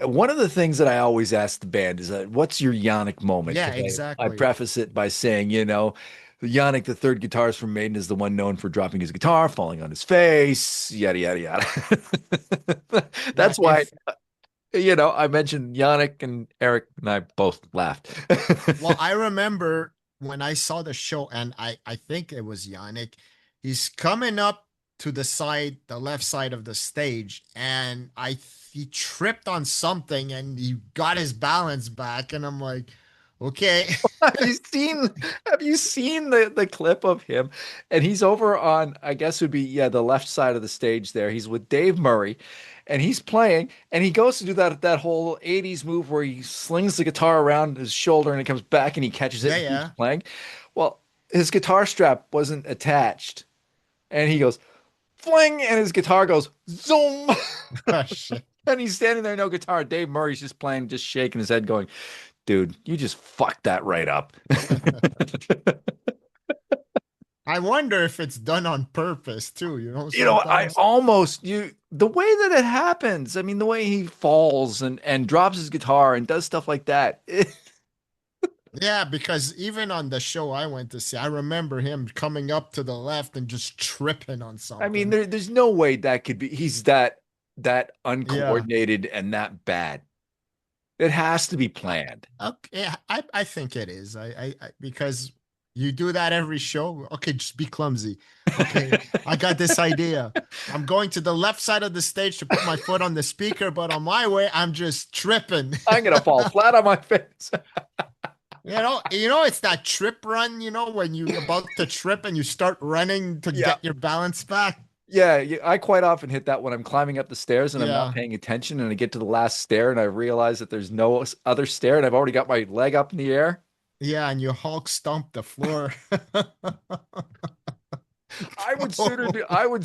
one of the things that I always ask the band is, "What's your Yannick moment?" Yeah, Because I exactly. preface it by saying, Yannick, the third guitarist from Maiden, is the one known for dropping his guitar, falling on his face, yada yada yada. Yeah, That's why if I mentioned Yannick and Eric, and I both laughed. well, I remember when I saw the show, and I think it was Yannick. He's coming up to the left side of the stage, and he tripped on something, and he got his balance back, and I'm like, Okay. Have you seen have you seen the clip of him? And he's over on, I guess would be, yeah, the left side of the stage there. He's with Dave Murray and he's playing and he goes to do that whole 80s move where he slings the guitar around his shoulder and it comes back and he catches it Yeah, and keeps yeah. playing. Well, his guitar strap wasn't attached and he goes fling and his guitar goes zoom. Oh shit. And he's standing there, no guitar. Dave Murray's just playing, just shaking his head, going, dude, you just fucked that right up. I wonder if it's done on purpose too, You know, I sometimes. almost you the way that it happens. I mean, the way he falls and drops his guitar and does stuff like that. Yeah, because even on the show I went to see, I remember him coming up to the left and just tripping on I mean, something. there's no way that could be. He's that Yeah. uncoordinated and that bad. It has to be planned. Okay, yeah, I think it is. Because you do that every show. Okay, just be clumsy. Okay, I got this idea. I'm going to the left side of the stage to put my foot on the speaker, but on my way, I'm just tripping. I'm gonna fall flat on my face. It's that trip run, when you're about to trip and you start running to Yeah. get your balance back. Yeah, yeah, I quite often hit that when I'm climbing up the stairs and I'm not Yeah. paying attention and I get to the last stair and I realize that there's no other stair and I've already got my leg up in the air. Yeah, and you Hulk stomp the floor. I would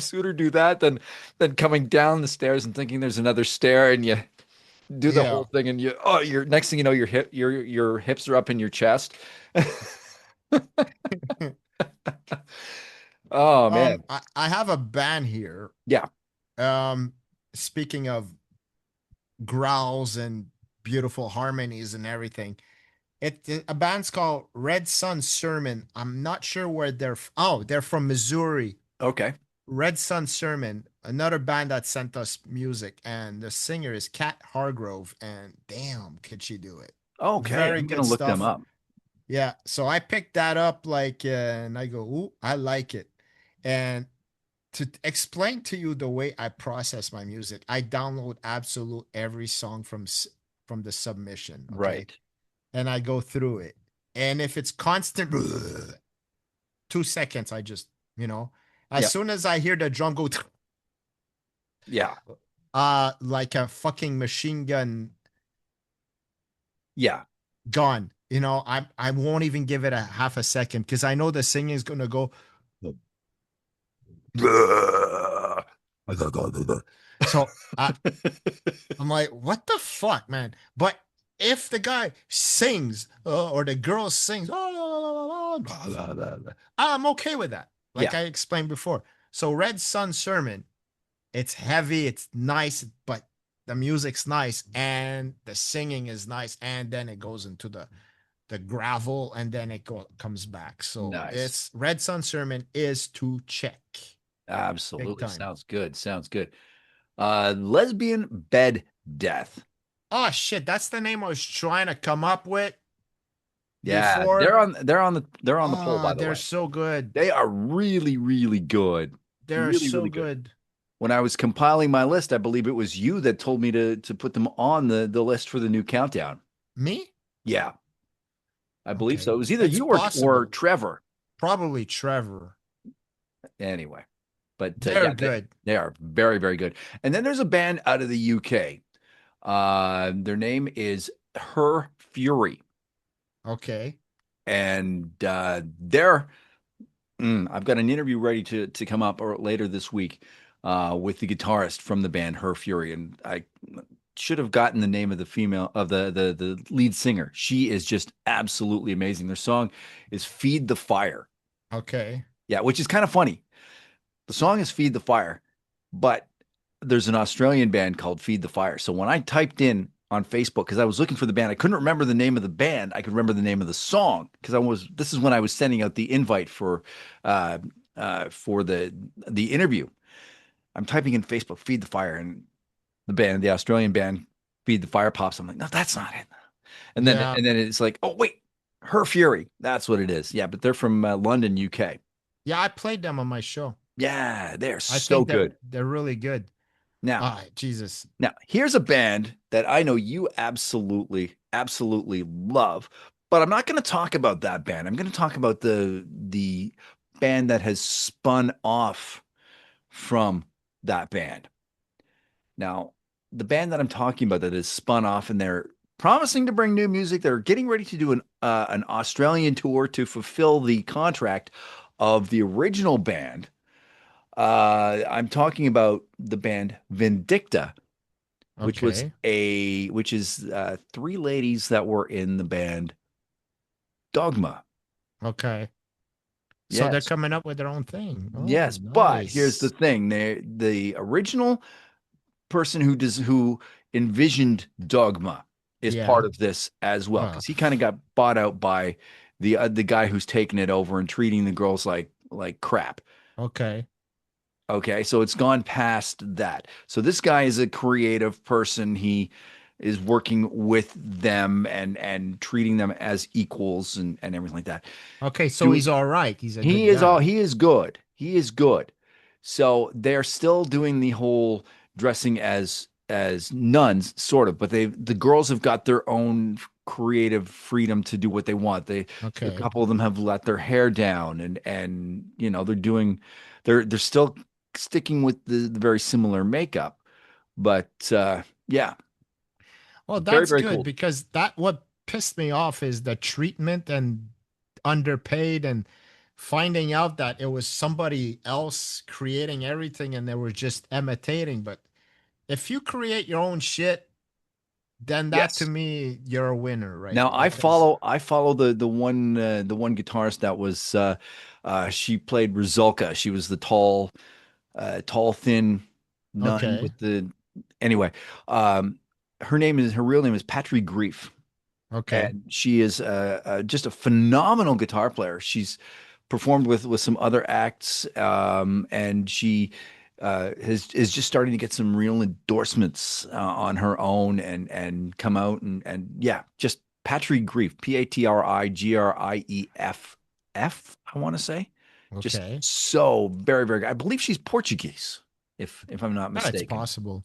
sooner do that than coming down the stairs and thinking there's another stair and you do the Yeah. whole thing and your next thing you know your hips are up in your chest. Oh man. I have a band here. Yeah. Um, Speaking of growls and beautiful harmonies and everything, a band's called Red Sun Sermon. I'm not sure where they're from Missouri. Okay. Red Sun Sermon, another band that sent us music, and the singer is Kat Hargrove, and damn, could she do it? Okay. Very I'm gonna good look them stuff. up. Yeah, so I picked that up and I go, ooh, I like it. And to explain to you the way I process my music, I download absolute every song from the submission, okay? Right. And I go through it. And if it's constant 2 seconds, I just, as Yeah. soon as I hear the drum go Yeah. like a fucking machine gun Yeah. gone, I won't even give it a half a second because I know the singing is gonna go. So I'm like, what the fuck, man? But if the guy sings or the girl sings, I'm okay with that. Like Yeah. I explained before. So Red Sun Sermon, it's heavy, it's nice, but the music's nice and the singing is nice, and then it goes into the gravel and then comes back. So Nice. it's Red Sun Sermon is to check big Absolutely. time. Sounds good. Sounds good. Lesbian bed death. Oh shit, that's the name I was trying to come up with Yeah, before. they're on the poll, by the They're way. so good. They are really, really good. They're Really, so really good. good. When I was compiling my list, I believe it was you that told me to put them on the list for the new countdown. Me? Yeah, I believe so. Okay. It was either It's you or possible. Trevor. Probably Trevor. Anyway, but They're yeah, good. they are very, very good. And then there's a band out of the UK. Their name is Her Fury, Okay. and I've got an interview ready to come up or later this week with the guitarist from the band Her Fury, and I should have gotten the name of the female of the lead singer. She is just absolutely amazing. Their song is "Feed the Fire." Okay. Yeah, which is kind of funny. The song is "Feed the Fire," but there's an Australian band called Feed the Fire. So when I typed in on Facebook, because I was looking for the band, I couldn't remember the name of the band. I could remember the name of the song because this is when I was sending out the invite uh, for the interview. I'm typing in Facebook, Feed the Fire, and the Australian band, Feed the Fire pops. I'm like, no, that's not it. Yeah. And then it's like, oh wait, Her Fury. That's what it is. Yeah, but they're from London, UK. Yeah, I played them on my show. Yeah, they're I so think they're good. they're really good. Now, Ah, Jesus. Now, here's a band that I know you absolutely, absolutely love. But I'm not going to talk about that band. I'm going to talk about the band that has spun off from that band. Now, the band that I'm talking about that has spun off and they're promising to bring new music, they're getting ready to do an Australian tour to fulfill the contract of the original band. I'm talking about the band Vindicta, Okay. which is three ladies that were in the band Dogma. Okay. So they're Yes. coming up with their own thing. Oh, Yes, but here's the nice. thing. The original person who envisioned Dogma is part Yeah. of this as well Oh, because he kind of got bought out by the guy who's taking it over and treating the girls like crap. okay. Okay, so it's gone past that. So this guy is a creative person. He is working with them and treating them as equals and everything like that. Okay, so Doing he's all right. He's a He good is all guy. he is good. He is good. So they're still doing the whole dressing as nuns, sort of, but the girls have got their own creative freedom to do what they want. A Okay. couple of them have let their hair down and they're still sticking with the very similar makeup. But yeah, Well, very, that's very good cool. because that what pissed me off is the treatment and underpaid and finding out that it was somebody else creating everything and they were just imitating. But if you create your own shit, then that to Yes. me, you're a winner, right? Now Because I follow the one guitarist that was she played Rizulka. She was the tall thin nun okay, with the anyway. Um her real name is Patry Grief, okay, and she is just a phenomenal guitar player. She's performed with some other acts, and she is just starting to get some real endorsements on her own and come out and yeah, just Patry Grief, Patrigrief, I want to say, just okay. so very very good. I believe she's Portuguese, if I'm not That's mistaken. possible.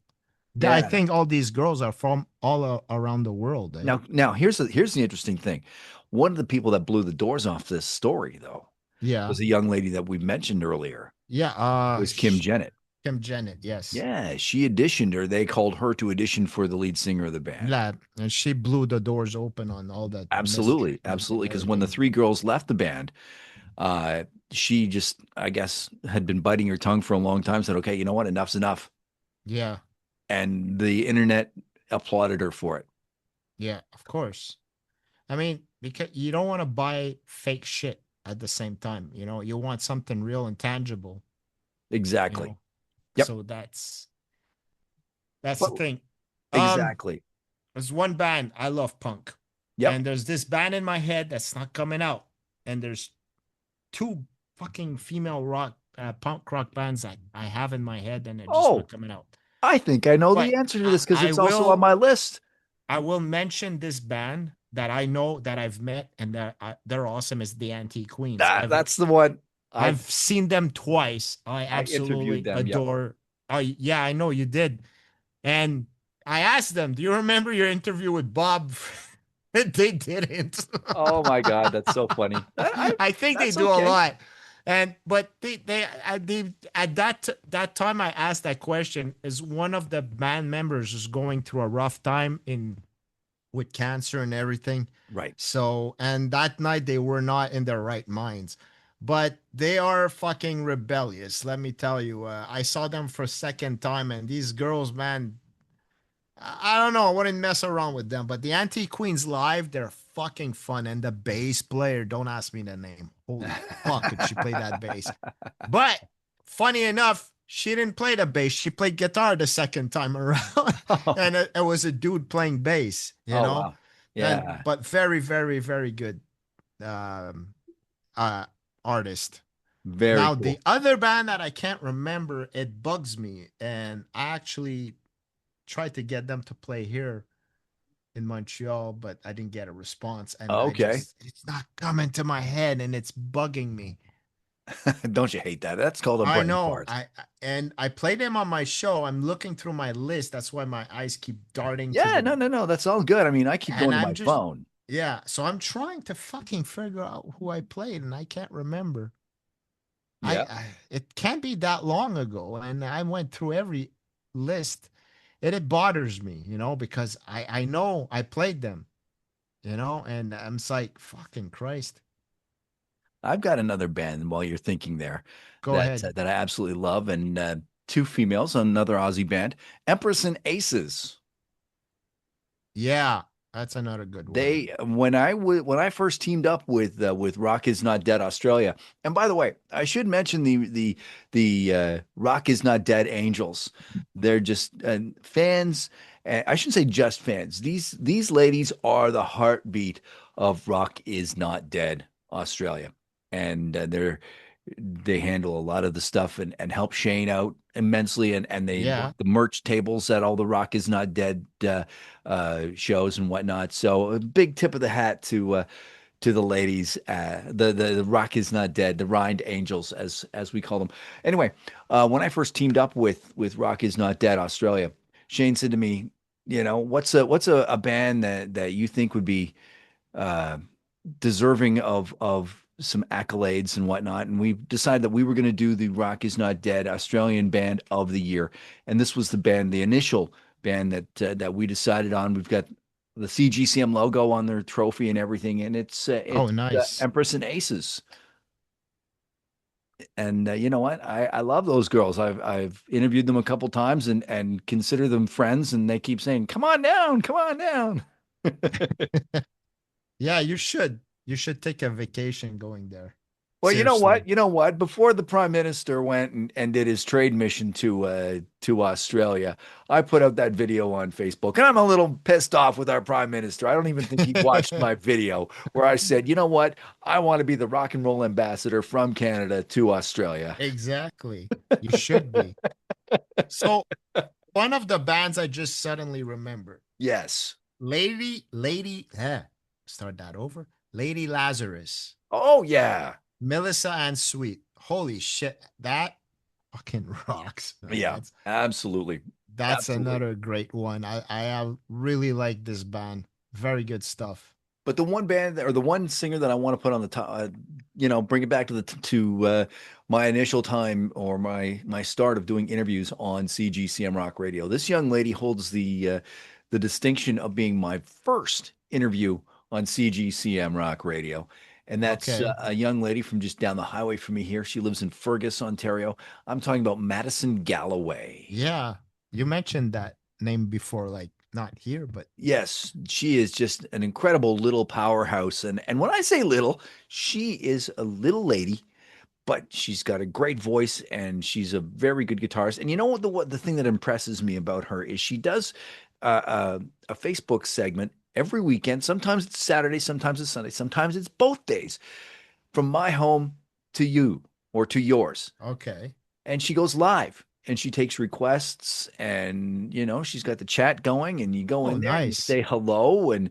I Yeah. think all these girls are from all around the world, eh? Now here's the interesting thing. One of the people that blew the doors off this story, though, Yeah, was a young lady that we mentioned earlier. yeah. It was Kim Jennett. Kim Jennett, yes. Yeah, she auditioned, or they called her to audition for the lead singer of the band. Yeah, and she blew the doors open on all that Absolutely, mistreatment and absolutely. Because when the everything. three girls left the band, she just, I guess, had been biting her tongue for a long time. Said, "Okay, you know what? Enough's enough." Yeah, And the internet applauded her for it. yeah, of course. I mean, because you don't want to buy fake shit at the same time, you want something real and tangible, you Exactly. know. Yep. So that's the But thing. Um, exactly. there's one band I love punk, Yep. and there's this band in my head that's not coming out, and there's two fucking female rock punk rock bands that I have in my head, and they're just not Oh, coming out. I think I know But the answer to I, this because I it's also on will my list. I will mention this band that I know that I've met and that they're awesome is the Anti Queens. That's the one. I I've seen them twice. I I interviewed absolutely them. Yep. adore. Oh yeah, I know you did. And I asked them, "Do you remember your interview with Bob?" They didn't. Oh my God, that's so funny. I think they That's do a okay. lot. And but they at that time I asked that question is one of the band members is going through a rough time in with cancer and everything. Right. So, and that night they were not in their right minds. But they are fucking rebellious, let me tell you. I saw them for a second time, and these girls, man, I don't know. I wouldn't mess around with them. But the Anti Queens live, they're fucking fun. And the bass player, don't ask me the name. Holy fuck, could she play that bass? But funny enough, she didn't play the bass. She played guitar the second time around, Oh, and it was a dude playing bass. oh wow. And Yeah. but very, very, very good um, uh, artist. Very Now the cool. other band that I can't remember, it bugs me, and I actually tried to get them to play here in Montreal, but I didn't get a response, and Okay. it's not coming to my head, and it's bugging me. Don't you hate that? That's called a I brain know. fart. And I played them on my show. I'm looking through my list. That's why my eyes keep darting to Yeah, the no, no, no. That's all good. I mean, I keep and going to I'm my just phone. Yeah, so I'm trying to fucking figure out who I played, and I can't remember. Yeah. It can't be that long ago, and I went through every list. It bothers me, because I know I played them, and I'm just like, fucking Christ. I've got another band while you're thinking there Go that ahead. that I absolutely love, and two females, another Aussie band, Empress and Aces. Yeah, that's another good one. They when I first teamed up with Rock Is Not Dead Australia, and by the way, I should mention the Rock Is Not Dead Angels. They're just fans. I shouldn't say just fans. These ladies are the heartbeat of Rock Is Not Dead Australia, and they handle a lot of the stuff and help Shane out immensely, and they work Yeah. the merch tables at all the Rock Is Not Dead shows and whatnot. So a big tip of the hat to the ladies, the Rock Is Not Dead, the Rhined Angels as we call them. Anyway, when I first teamed up with Rock Is Not Dead Australia, Shane said to me, what's a band that you think would be uh, deserving of some accolades and whatnot. And we decided that we were going to do the Rock Is Not Dead Australian Band of the Year. And this was the band, the initial band that we decided on. We've got the CGCM logo on their trophy and everything, and Oh, it's nice. Empress and Aces. And you know what? I love those girls. I've interviewed them a couple times and consider them friends, and they keep saying, "Come on down, come on down." Yeah, you should. You should take a vacation going there. Well, you know Seriously. what? You know what? Before the prime minister went and did his trade mission to Australia, I put out that video on Facebook, and I'm a little pissed off with our prime minister. I don't even think he watched my video where I said, you know what? I want to be the rock and roll ambassador from Canada to Australia. Exactly. You should be. So, one of the bands I just suddenly remembered, Yes. start that over. Lady Lazarus, Oh yeah. Melissa and Sweet. Holy shit, that fucking rocks, man. Yeah. Absolutely. That's Absolutely. another great one. I really like this band. Very good stuff. But the one band or the one singer that I want to put on the top, bring it back to my initial time or my start of doing interviews on CGCM Rock Radio. This young lady holds the distinction of being my first interview on CGCM Rock Radio. And that's Okay. a young lady from just down the highway from me here. She lives in Fergus, Ontario. I'm talking about Madison Galloway. Yeah. You mentioned that name before, like not here, but Yes, she is just an incredible little powerhouse. And when I say little, she is a little lady, but she's got a great voice and she's a very good guitarist. And you know what the thing that impresses me about her is she does a Facebook segment every weekend. Sometimes it's Saturday, sometimes it's Sunday, sometimes it's both days from my home to you or to yours, okay. and she goes live and she takes requests, and she's got the chat going, and you go Oh, in there and you nice. say hello, and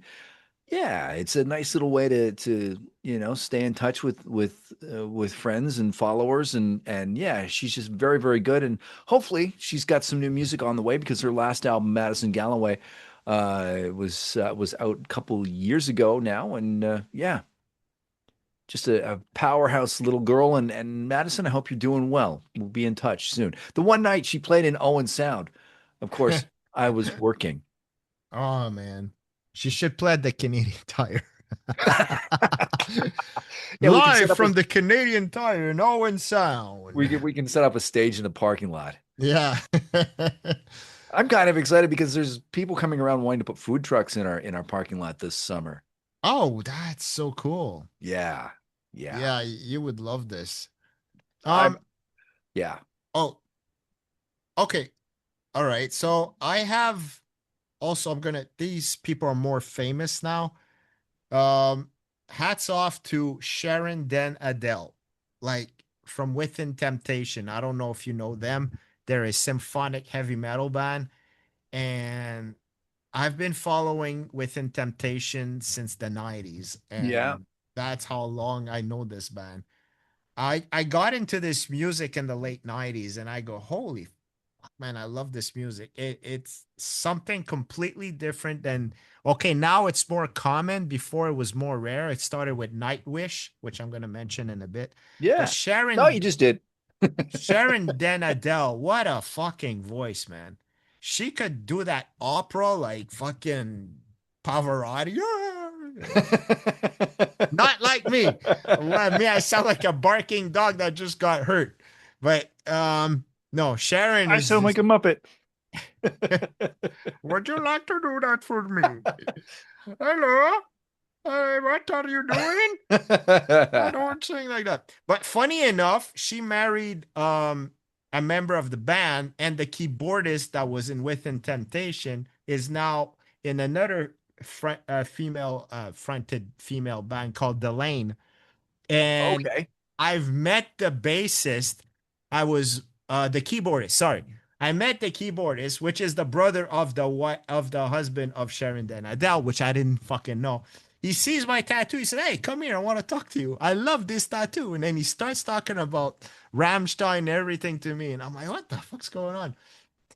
yeah, it's a nice little way to stay in touch with friends and followers, and yeah, she's just very very good, and hopefully she's got some new music on the way because her last album Madison Galloway was out a couple years ago now, and yeah, just a powerhouse little girl. And Madison, I hope you're doing well. We'll be in touch soon. The one night she played in Owen Sound, of course, I was working. Oh man. She should play at the Canadian Tire. Yeah, we can Live set up a from the Canadian Tire in Owen Sound. we can set up a stage in the parking lot. Yeah. I'm kind of excited because there's people coming around wanting to put food trucks in our parking lot this summer. Oh, that's so cool. Yeah, yeah. Yeah, you would love this. I'm Um, yeah. oh, okay. All right. So I have also I'm gonna these people are more famous now. Um, Hats off to Sharon Den Adele, like from Within Temptation. I don't know if you know them. They're a symphonic heavy metal band, and I've been following Within Temptation since the 90s, Yeah. and that's how long I know this band. I got into this music in the late 90s, and I go, holy. Man, I love this music. It's something completely different than, okay, now it's more common. Before it was more rare. It started with Nightwish, which I'm gonna mention in a bit. But Yeah. No, you just did. Sharon Den Adele, what a fucking voice, man. She could do that opera like fucking Pavarotti. Not like me. Well, me, I sound like a barking dog that just got hurt. But no, Sharon I is sound like just, a Muppet. would you like to do that for me? Hello? What are you doing? I don't sing like that. But funny enough, she married a member of the band, and the keyboardist that was in Within Temptation is now in another female fronted female band called Delane. And Okay. I've met the bassist. I was the keyboardist. Sorry, I met the keyboardist, which is the brother of the husband of Sharon Den Adele, which I didn't fucking know. He sees my tattoo. He said, "Hey, come here. I want to talk to you. I love this tattoo." And then he starts talking about Rammstein and everything to me, and I'm like, "What the fuck's going on?"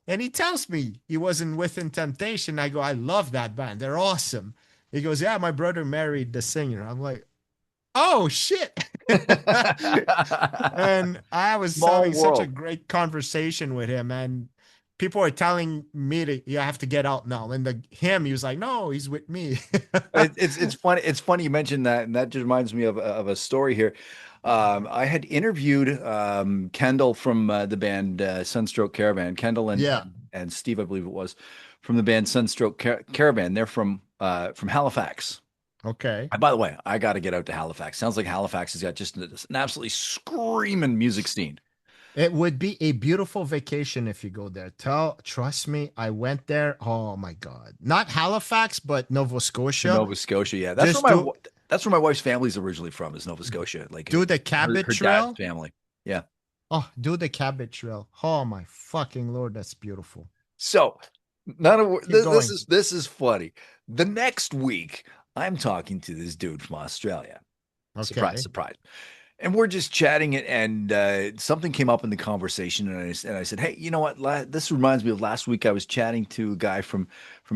And he tells me he wasn't Within Temptation. I go, "I love that band. They're awesome." He goes, "Yeah, my brother married the singer." I'm like, "Oh shit." And I was Small having such a world. great conversation with him, and people are telling me to, you have to get out now. And he was like, "No, he's with me." It's funny. It's funny you mentioned that, and that just reminds me of a story here. I had interviewed Kendall from the band Sunstroke Caravan. Kendall Yeah. and Steve, I believe it was, from the band Sunstroke Caravan. They're from Halifax. Okay. And by the way, I got to get out to Halifax. Sounds like Halifax has got just an absolutely screaming music scene. It would be a beautiful vacation if you go there. Trust me, I went there. Oh my God. Not Halifax, but Nova Scotia. Nova Scotia, yeah, Just do that's where my wife's family's originally from, is Nova Scotia. Like do the Cabot her dad's Trail. family. Yeah. Oh, do the Cabot Trail. Oh my fucking Lord, that's beautiful. So none of Keep this going. is funny. The next week, I'm talking to this dude from Australia. Surprise, Okay. surprise. And we're just chatting, and something came up in the conversation, and I said, "Hey, you know what? This reminds me of last week. I was chatting to a guy from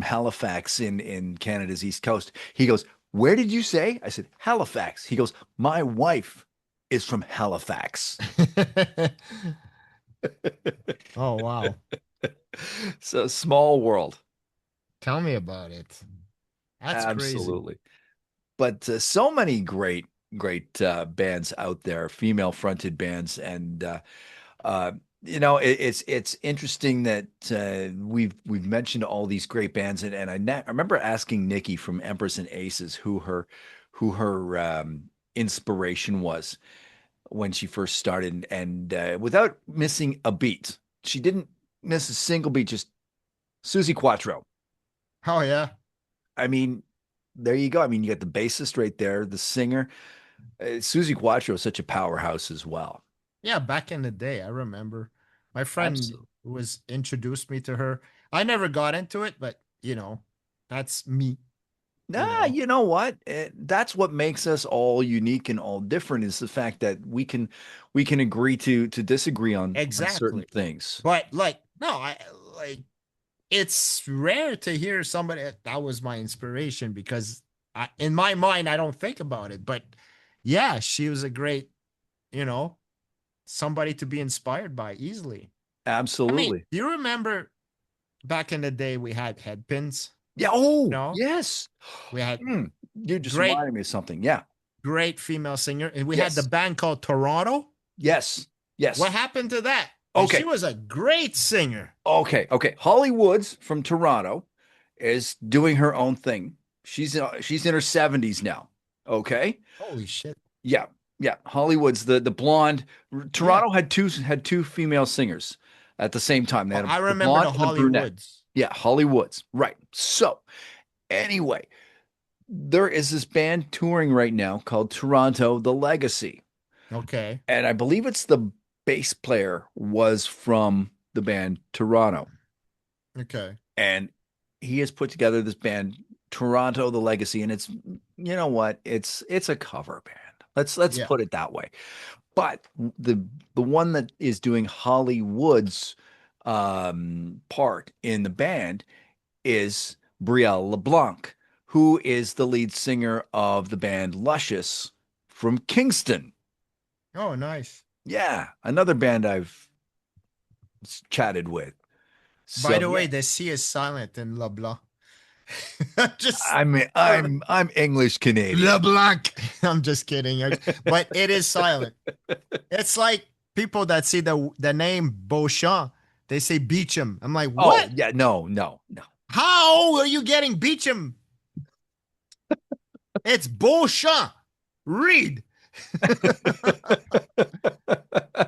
Halifax in Canada's East Coast." He goes, "Where did you say?" I said, "Halifax." He goes, "My wife is from Halifax." Oh wow. So small world. Tell me about it. That's crazy. Absolutely. But so many great bands out there, female fronted bands, and uh, it's interesting that we've mentioned all these great bands, and I remember asking Nikki from Empress and Aces who her inspiration was when she first started, and without missing a beat, she didn't miss a single beat, just Susie Quattro. Oh yeah. I mean, there you go. I mean, you got the bassist right there, the singer. Susie Quattro is such a powerhouse as well. Yeah, back in the day, I remember my friend Absolutely. was introduced me to her. I never got into it, but that's me, you Nah, know. you know what? That's what makes us all unique and all different, is the fact that we can agree to disagree on certain Exactly. things. But like, no, I like it's rare to hear somebody that was my inspiration because in my mind, I don't think about it. But yeah, she was a great, you know, somebody to be inspired by easily. I mean, Absolutely. do you remember back in the day we had head pins? Yeah. Oh, No, yes. we had Hmm. You just great, reminded me of something. Yeah. great female singer, and we had the Yes. band called Toronto. Yes. What Yes. happened to that? And she Okay. was a great singer. Okay. Okay. Holly Woods from Toronto is doing her own thing. She's in her 70s now. Okay. Holy shit! Yeah, yeah. Hollywood's the blonde. Yeah, Toronto had two female singers at the same time. They oh, had I the remember blonde the and the brunette. Hollywoods. Yeah, Hollywoods. Right. So anyway, there is this band touring right now called Toronto The Legacy. Okay, And I believe it's the bass player was from the band Toronto. okay, And he has put together this band, Toronto The Legacy. And it's, you know what? It's a cover band. Let's yeah, put it that way. But the one that is doing Hollywood's part in the band is Brielle LeBlanc, who is the lead singer of the band Luscious from Kingston. Oh, nice. Yeah, another band I've chatted with. By So the way, yeah, the C is silent in LeBlanc. Just I'm English Canadian. LeBlanc. I'm just kidding. But it is silent. It's like people that see the name Beauchamp, they say Beecham. I'm like, Oh what? yeah, no, no, no. How are you getting Beecham? It's Beauchamp. Read.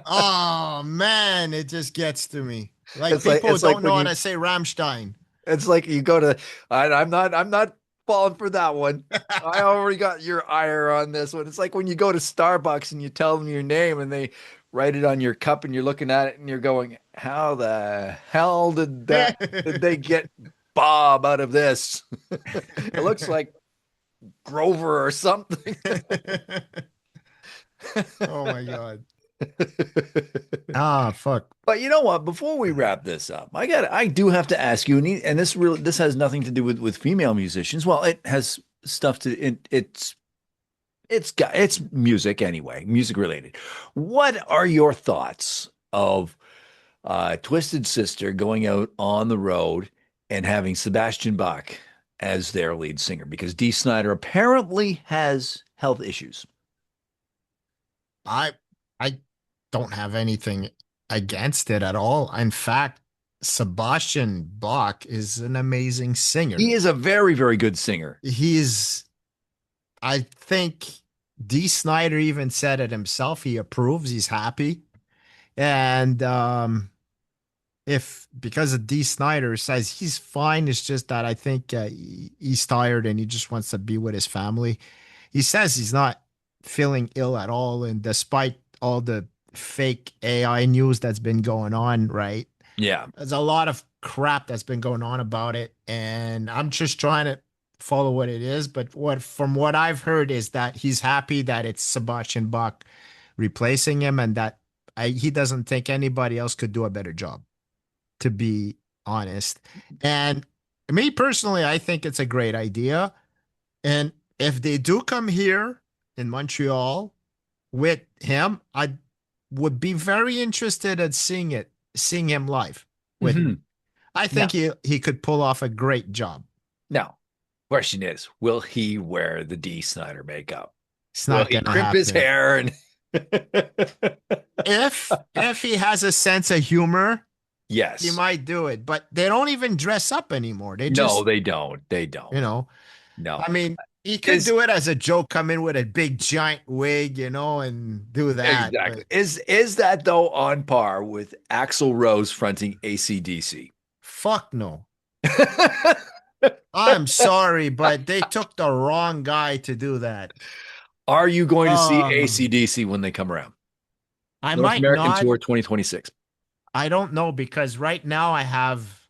Oh man, it just gets to me. Like people It's like don't when know how you to say Rammstein. it's like you go to I'm not falling for that one. I already got your ire on this one. It's like when you go to Starbucks and you tell them your name and they write it on your cup and you're looking at it and you're going, how the hell did they get Bob out of this? It looks like Grover or something. Oh my god. Ah, fuck. But you know what? Before we wrap this up, I do have to ask you, and this has nothing to do with female musicians. Well, it has stuff to it's music anyway, music related. What are your thoughts of Twisted Sister going out on the road and having Sebastian Bach as their lead singer? Because Dee Snider apparently has health issues. I I don't have anything against it at all. In fact, Sebastian Bach is an amazing singer. He is a very, very good singer. He's I think D. Snyder even said it himself. He approves, he's happy. And if because of D. Snyder says he's fine, it's just that I think he's tired and he just wants to be with his family. He says he's not feeling ill at all, and despite all the fake AI news that's been going on, right? Yeah. There's a lot of crap that's been going on about it, and I'm just trying to follow what it is. But what from what I've heard is that he's happy that it's Sebastian Bach replacing him, and that he doesn't think anybody else could do a better job, to be honest. And me personally, I think it's a great idea. And if they do come here in Montreal with him, I would be very interested in seeing him live with him. Hmm. I Now, think he could pull off a great job. now, question is, will he wear the D. Snyder makeup? It's Will not he gonna crimp his happen. hair and If he has a sense of humor, he yes. might do it. But they don't even dress up anymore. They No, just, they don't. They you don't. know, No. I mean, he could Is do it as a joke, come in with a big giant wig, and do that. exactly. But Is that though on par with Axl Rose fronting AC/DC? fuck no. I'm sorry, but they took the wrong guy to do that. Are you going to see Um, AC/DC when they come around? I North might American not. Tour 2026. I don't know because right now I have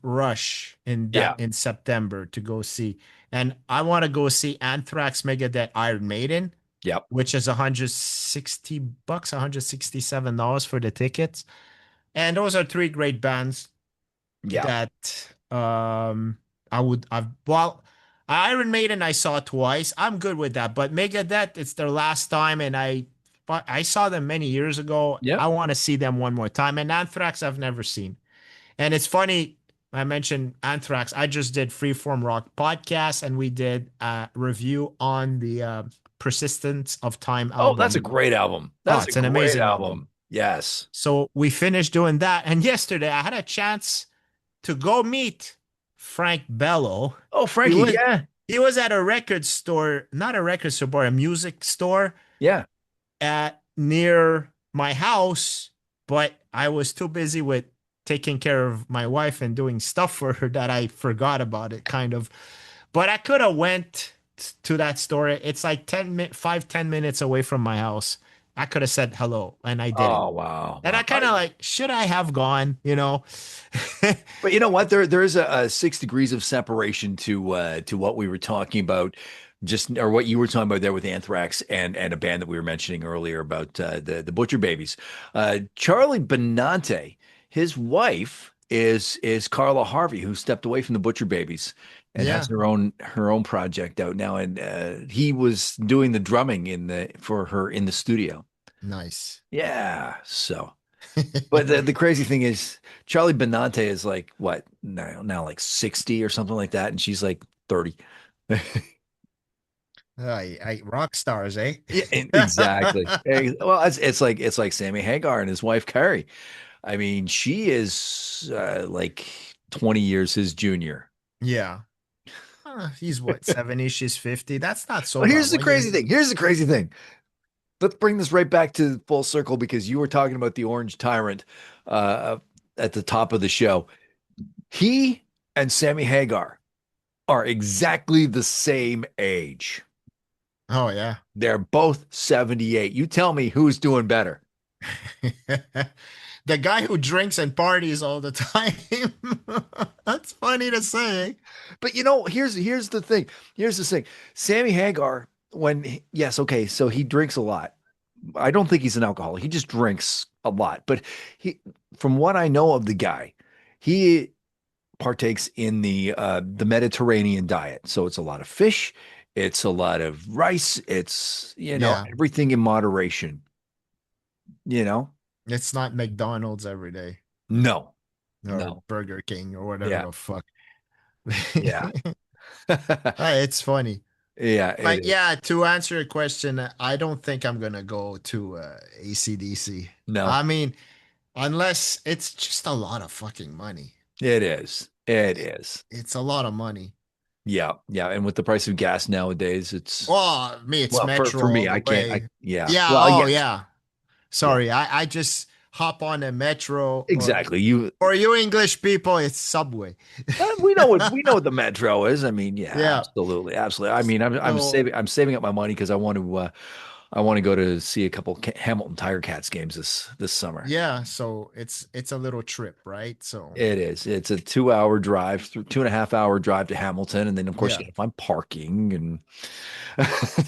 Rush Yeah. in September to go see, and I want to go see Anthrax, Megadeth, Iron Maiden, Yep. which is $160, $167 for the tickets, and those are three great bands Yep. that I've well Iron Maiden I saw twice. I'm good with that, but Megadeth it's their last time, and I saw them many years ago. I Yep. want to see them one more time. And Anthrax I've never seen. And it's funny I mentioned Anthrax. I just did Freeform Rock podcast, and we did a review on the Persistence of Time Oh, that's a album. great album. Oh, That's a it's an great amazing album. album. Yes. So we finished doing that, and yesterday I had a chance to go meet Frank Bello. Oh, He Frankie. was Yeah. he was at a record store, not a record store, but a music store Yeah. at near my house, but I was too busy with taking care of my wife and doing stuff for her that I forgot about it kind of. But I could have went to that store. It's like 10 minutes away from my house. I could have said hello and I didn't. Oh, wow. And I Wow. kind of like, should I have gone, you know? But you know what? There is a 6 degrees of separation to what we were talking about, just or what you were talking about there with Anthrax and a band that we were mentioning earlier about the Butcher Babies. Charlie Benante, his wife is Carla Harvey, who stepped away from the Butcher Babies and has Yeah, her own project out now. And he was doing the drumming in the for her in the studio. nice. Yeah, so. But the crazy thing is, Charlie Benante is like what now like 60 or something like that, and she's like 30. Rock stars, eh? Yeah, exactly. Well, it's like Sammy Hagar and his wife Carrie. I mean, she is like 20 years his junior. Yeah. He's what, 70? She's 50. That's not so Well, bad. here's the crazy thing. Here's the crazy thing. Let's bring this right back to full circle because you were talking about the Orange Tyrant uh, at the top of the show. He and Sammy Hagar are exactly the same age. Oh, yeah. They're both 78. You tell me who's doing better. The guy who drinks and parties all the time. That's funny to say. But here's the thing. Here's the thing. Sammy Hagar, yes, okay, so he drinks a lot. I don't think he's an alcoholic. He just drinks a lot. But he, from what I know of the guy, he partakes in the Mediterranean diet. So it's a lot of fish, it's a lot of rice, it's Yeah. everything in moderation, you know? It's not McDonald's every day No. or No. Burger King or whatever Yeah. the fuck. Yeah. It's funny. Yeah, it But is. yeah, to answer your question, I don't think I'm gonna go to AC/DC. No, I mean, unless it's just a lot of fucking money. it is. It It, is. it's a lot of money. Yeah. Yeah. And with the price of gas nowadays, Well, me, it's well, for Metro me, all the I can't, way. yeah. Yeah, Well, oh yes. yeah. Yeah, Sorry, I just hop on a Metro or exactly. for you English people, it's Subway. we know what the metro is. I mean, yeah, Yeah. absolutely. Absolutely. I mean, I'm So saving up my money because I want to go to see a couple Hamilton Tiger Cats games this summer. yeah, so it's a little trip, right? So It is. It's a 2 hour drive, 2.5 hour drive to Hamilton, and then of course yeah. you got to find parking and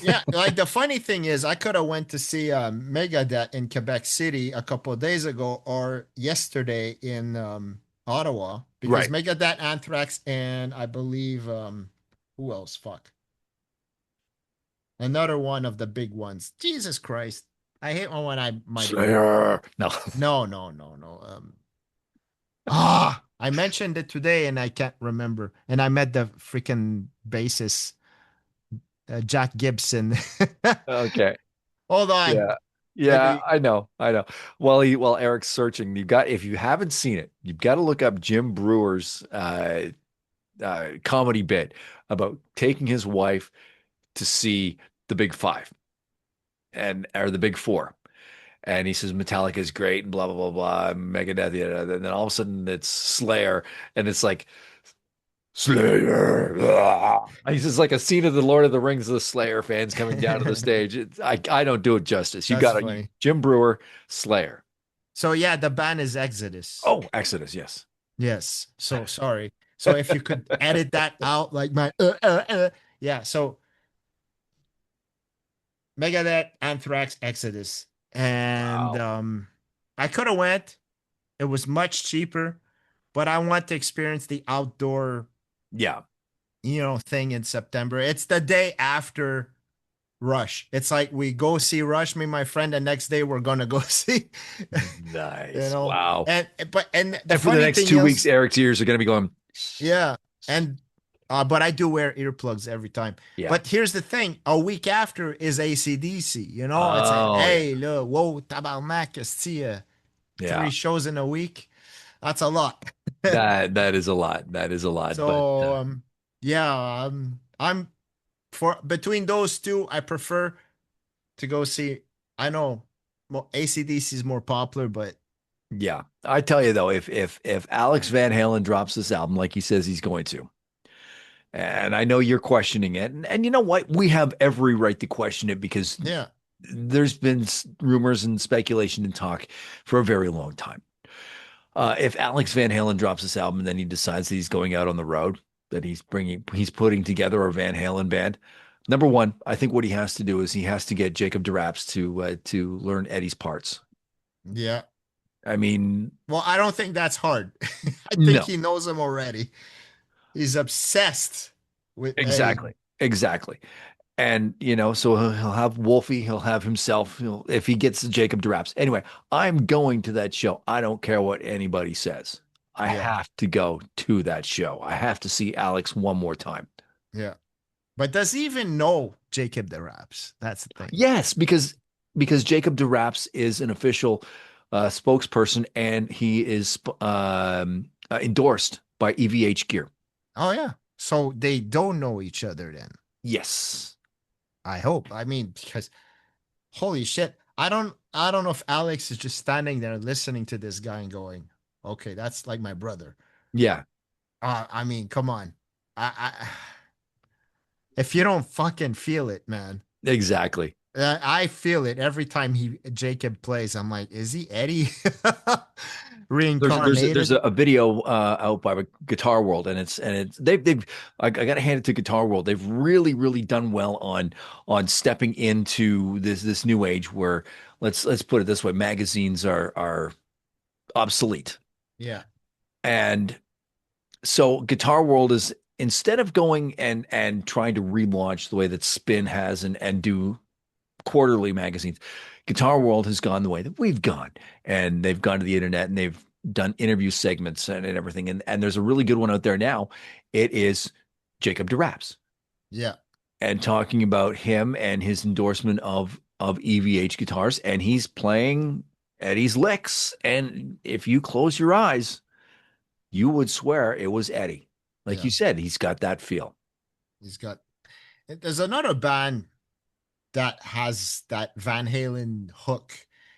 Yeah, like the funny thing is I could have went to see Megadeth in Quebec City a couple of days ago or yesterday in Ottawa because right. Megadeth, Anthrax, and I believe who else? Fuck. Another one of the big ones. Jesus Christ. I hate when I might remember. Slayer. No. No, no, no, no. I mentioned it today and I can't remember. And I met the freaking bassist, Jack Gibson. Okay. Hold on. Yeah. Let Yeah, me. I know. I know. While Eric's searching, if you haven't seen it, you've got to look up Jim Brewer's comedy bit about taking his wife to see the Big Five or the Big Four. And he says Metallica is great and blah blah blah blah, Megadeth, yeah, and then all of a sudden it's Slayer, and it's like Slayer. Blah. He's just like a scene of the Lord of the Rings, the Slayer fans coming down to the stage. I don't do it justice. You That's got funny. Jim Brewer, Slayer. So yeah, the band is Exodus. Oh, Exodus, yes. Yes. So sorry. So if you could edit that out, like my yeah. So Megadeth, Anthrax, Exodus, and Wow. I could have went. It was much cheaper, but I want to experience the outdoor, Yeah. thing in September. It's the day after Rush. It's like we go see Rush, me and my friend, the next day we're gonna go see, you Nice. know. Wow. And the And for the funny next thing 2 weeks, is, Eric's ears are going to be going. yeah, and but I do wear earplugs every time. Yeah. But here's the thing: a week after is AC/DC. It's like, Oh, yeah. hey, look, whoa, tabarnak, three Yeah. shows in a week. That's a lot. That is a lot. That is a lot. But So yeah, I'm for between those two, I prefer to go see. I know AC/DC is more popular, but yeah, I tell you though, if Alex Van Halen drops this album like he says he's going to, and I know you're questioning it, and you know what? We have every right to question it because yeah, there's been rumors and speculation and talk for a very long time. If Alex Van Halen drops this album and then he decides that he's going out on the road, that he's putting together a Van Halen band. Number one, I think what he has to do is he has to get Jacob DeRaps to learn Eddie's parts. Yeah. I mean, Well, I don't think that's hard. I think no, he knows him already. He's obsessed with Eddie. exactly, exactly. And so he'll have Wolfie, he'll have himself, if he gets Jacob DeRaps. Anyway, I'm going to that show. I don't care what anybody says. I Yeah. have to go to that show. I have to see Alex one more time. Yeah. But does he even know Jacob the Raps? That's the thing. Yes, because Jacob DeRaps is an official spokesperson and he is endorsed by EVH Gear. Oh yeah. So they don't know each other then. Yes. I hope. I mean, because holy shit. I don't know if Alex is just standing there listening to this guy and going, okay, that's like my brother. Yeah, I mean, come on. I if you don't fucking feel it, man. exactly. I feel it every time he Jacob plays. I'm like, is he Eddie There's reincarnated? a video out by Guitar World, and it's they've I got to hand it to Guitar World. They've really done well on stepping into this new age where let's put it this way, magazines are obsolete, Yeah, and so Guitar World is, instead of going and trying to relaunch the way that Spin has and do quarterly magazines, Guitar World has gone the way that we've gone, and they've gone to the internet and they've done interview segments and everything. And there's a really good one out there now. It is Jacob DeRaps yeah, and talking about him and his endorsement of EVH guitars, and he's playing Eddie's licks. And if you close your eyes, you would swear it was Eddie. Like yeah. you said, he's got that feel. He's got. There's another band that has that Van Halen hook,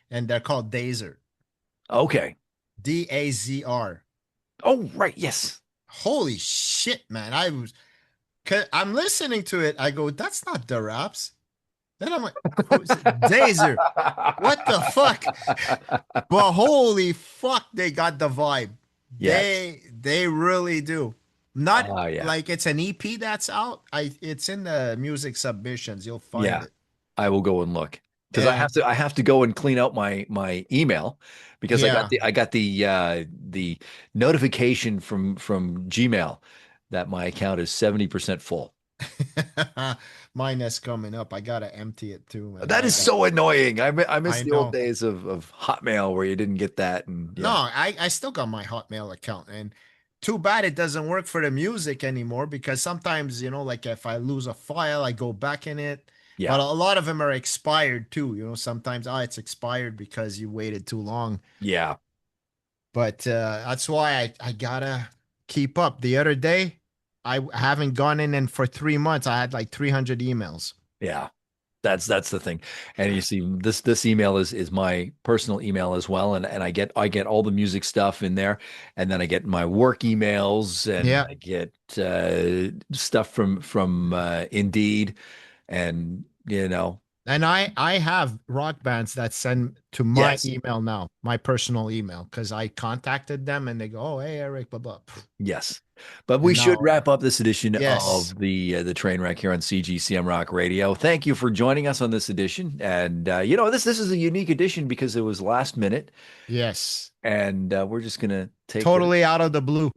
and they're called Dazer. Okay. Dazr. Oh, right. Yes. Holy shit, man! I'm listening to it. I go, that's not the Raps. Then I'm like, who's it? Dazer. What the fuck? But holy fuck, they got the vibe. Yes. They really do. Not Oh, yeah. like it's an EP that's out. It's in the music submissions. You'll find Yeah. it. I will go and look because And I have to go and clean out my email because yeah, I got the notification from Gmail that my account is 70% full. mine is coming up. I gotta empty it too, man. That is so annoying. I miss I the old know. days of Hotmail where you didn't get that, and No, yeah. I still got my Hotmail account, and too bad it doesn't work for the music anymore because sometimes, like if I lose a file, I go back in it. Yeah. But a lot of them are expired too. Sometimes, it's expired because you waited too long. Yeah. But that's why I gotta keep up. The other day, I haven't gone in, and for 3 months, I had like 300 emails. Yeah. That's the thing. And you see this email is my personal email as well. And I get all the music stuff in there. And then I get my work emails and Yeah. I get stuff from Indeed and And I have rock bands that send to my yes. email now, my personal email, because I contacted them and they go, "Oh, hey, Eric, blah blah." Yes. But we And should now, wrap up this edition yes, of the train wreck here on CGCM Rock Radio. Thank you for joining us on this edition. And this is a unique edition because it was last minute. yes, And we're just gonna totally out of the blue.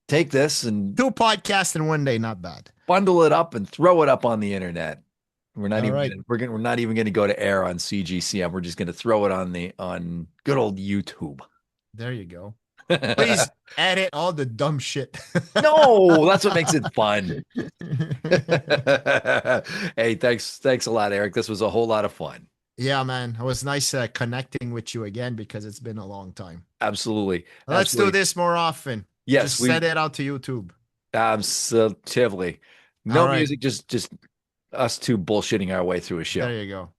take this and Two podcasts in one day, not bad. bundle it up and throw it up on the internet. All right, We're not even gonna go to air on CGCM. We're just gonna throw it on good old YouTube. there you go. Please edit all the dumb shit. No, that's what makes it fun. Hey, thanks a lot, Eric. This was a whole lot of fun. Yeah, man, it was nice connecting with you again because it's been a long time. Absolutely. Let's do Absolutely. this more often. Yes, Just we send it out to YouTube. absolutely. All No right, music, just us two bullshitting our way through a show. there you go.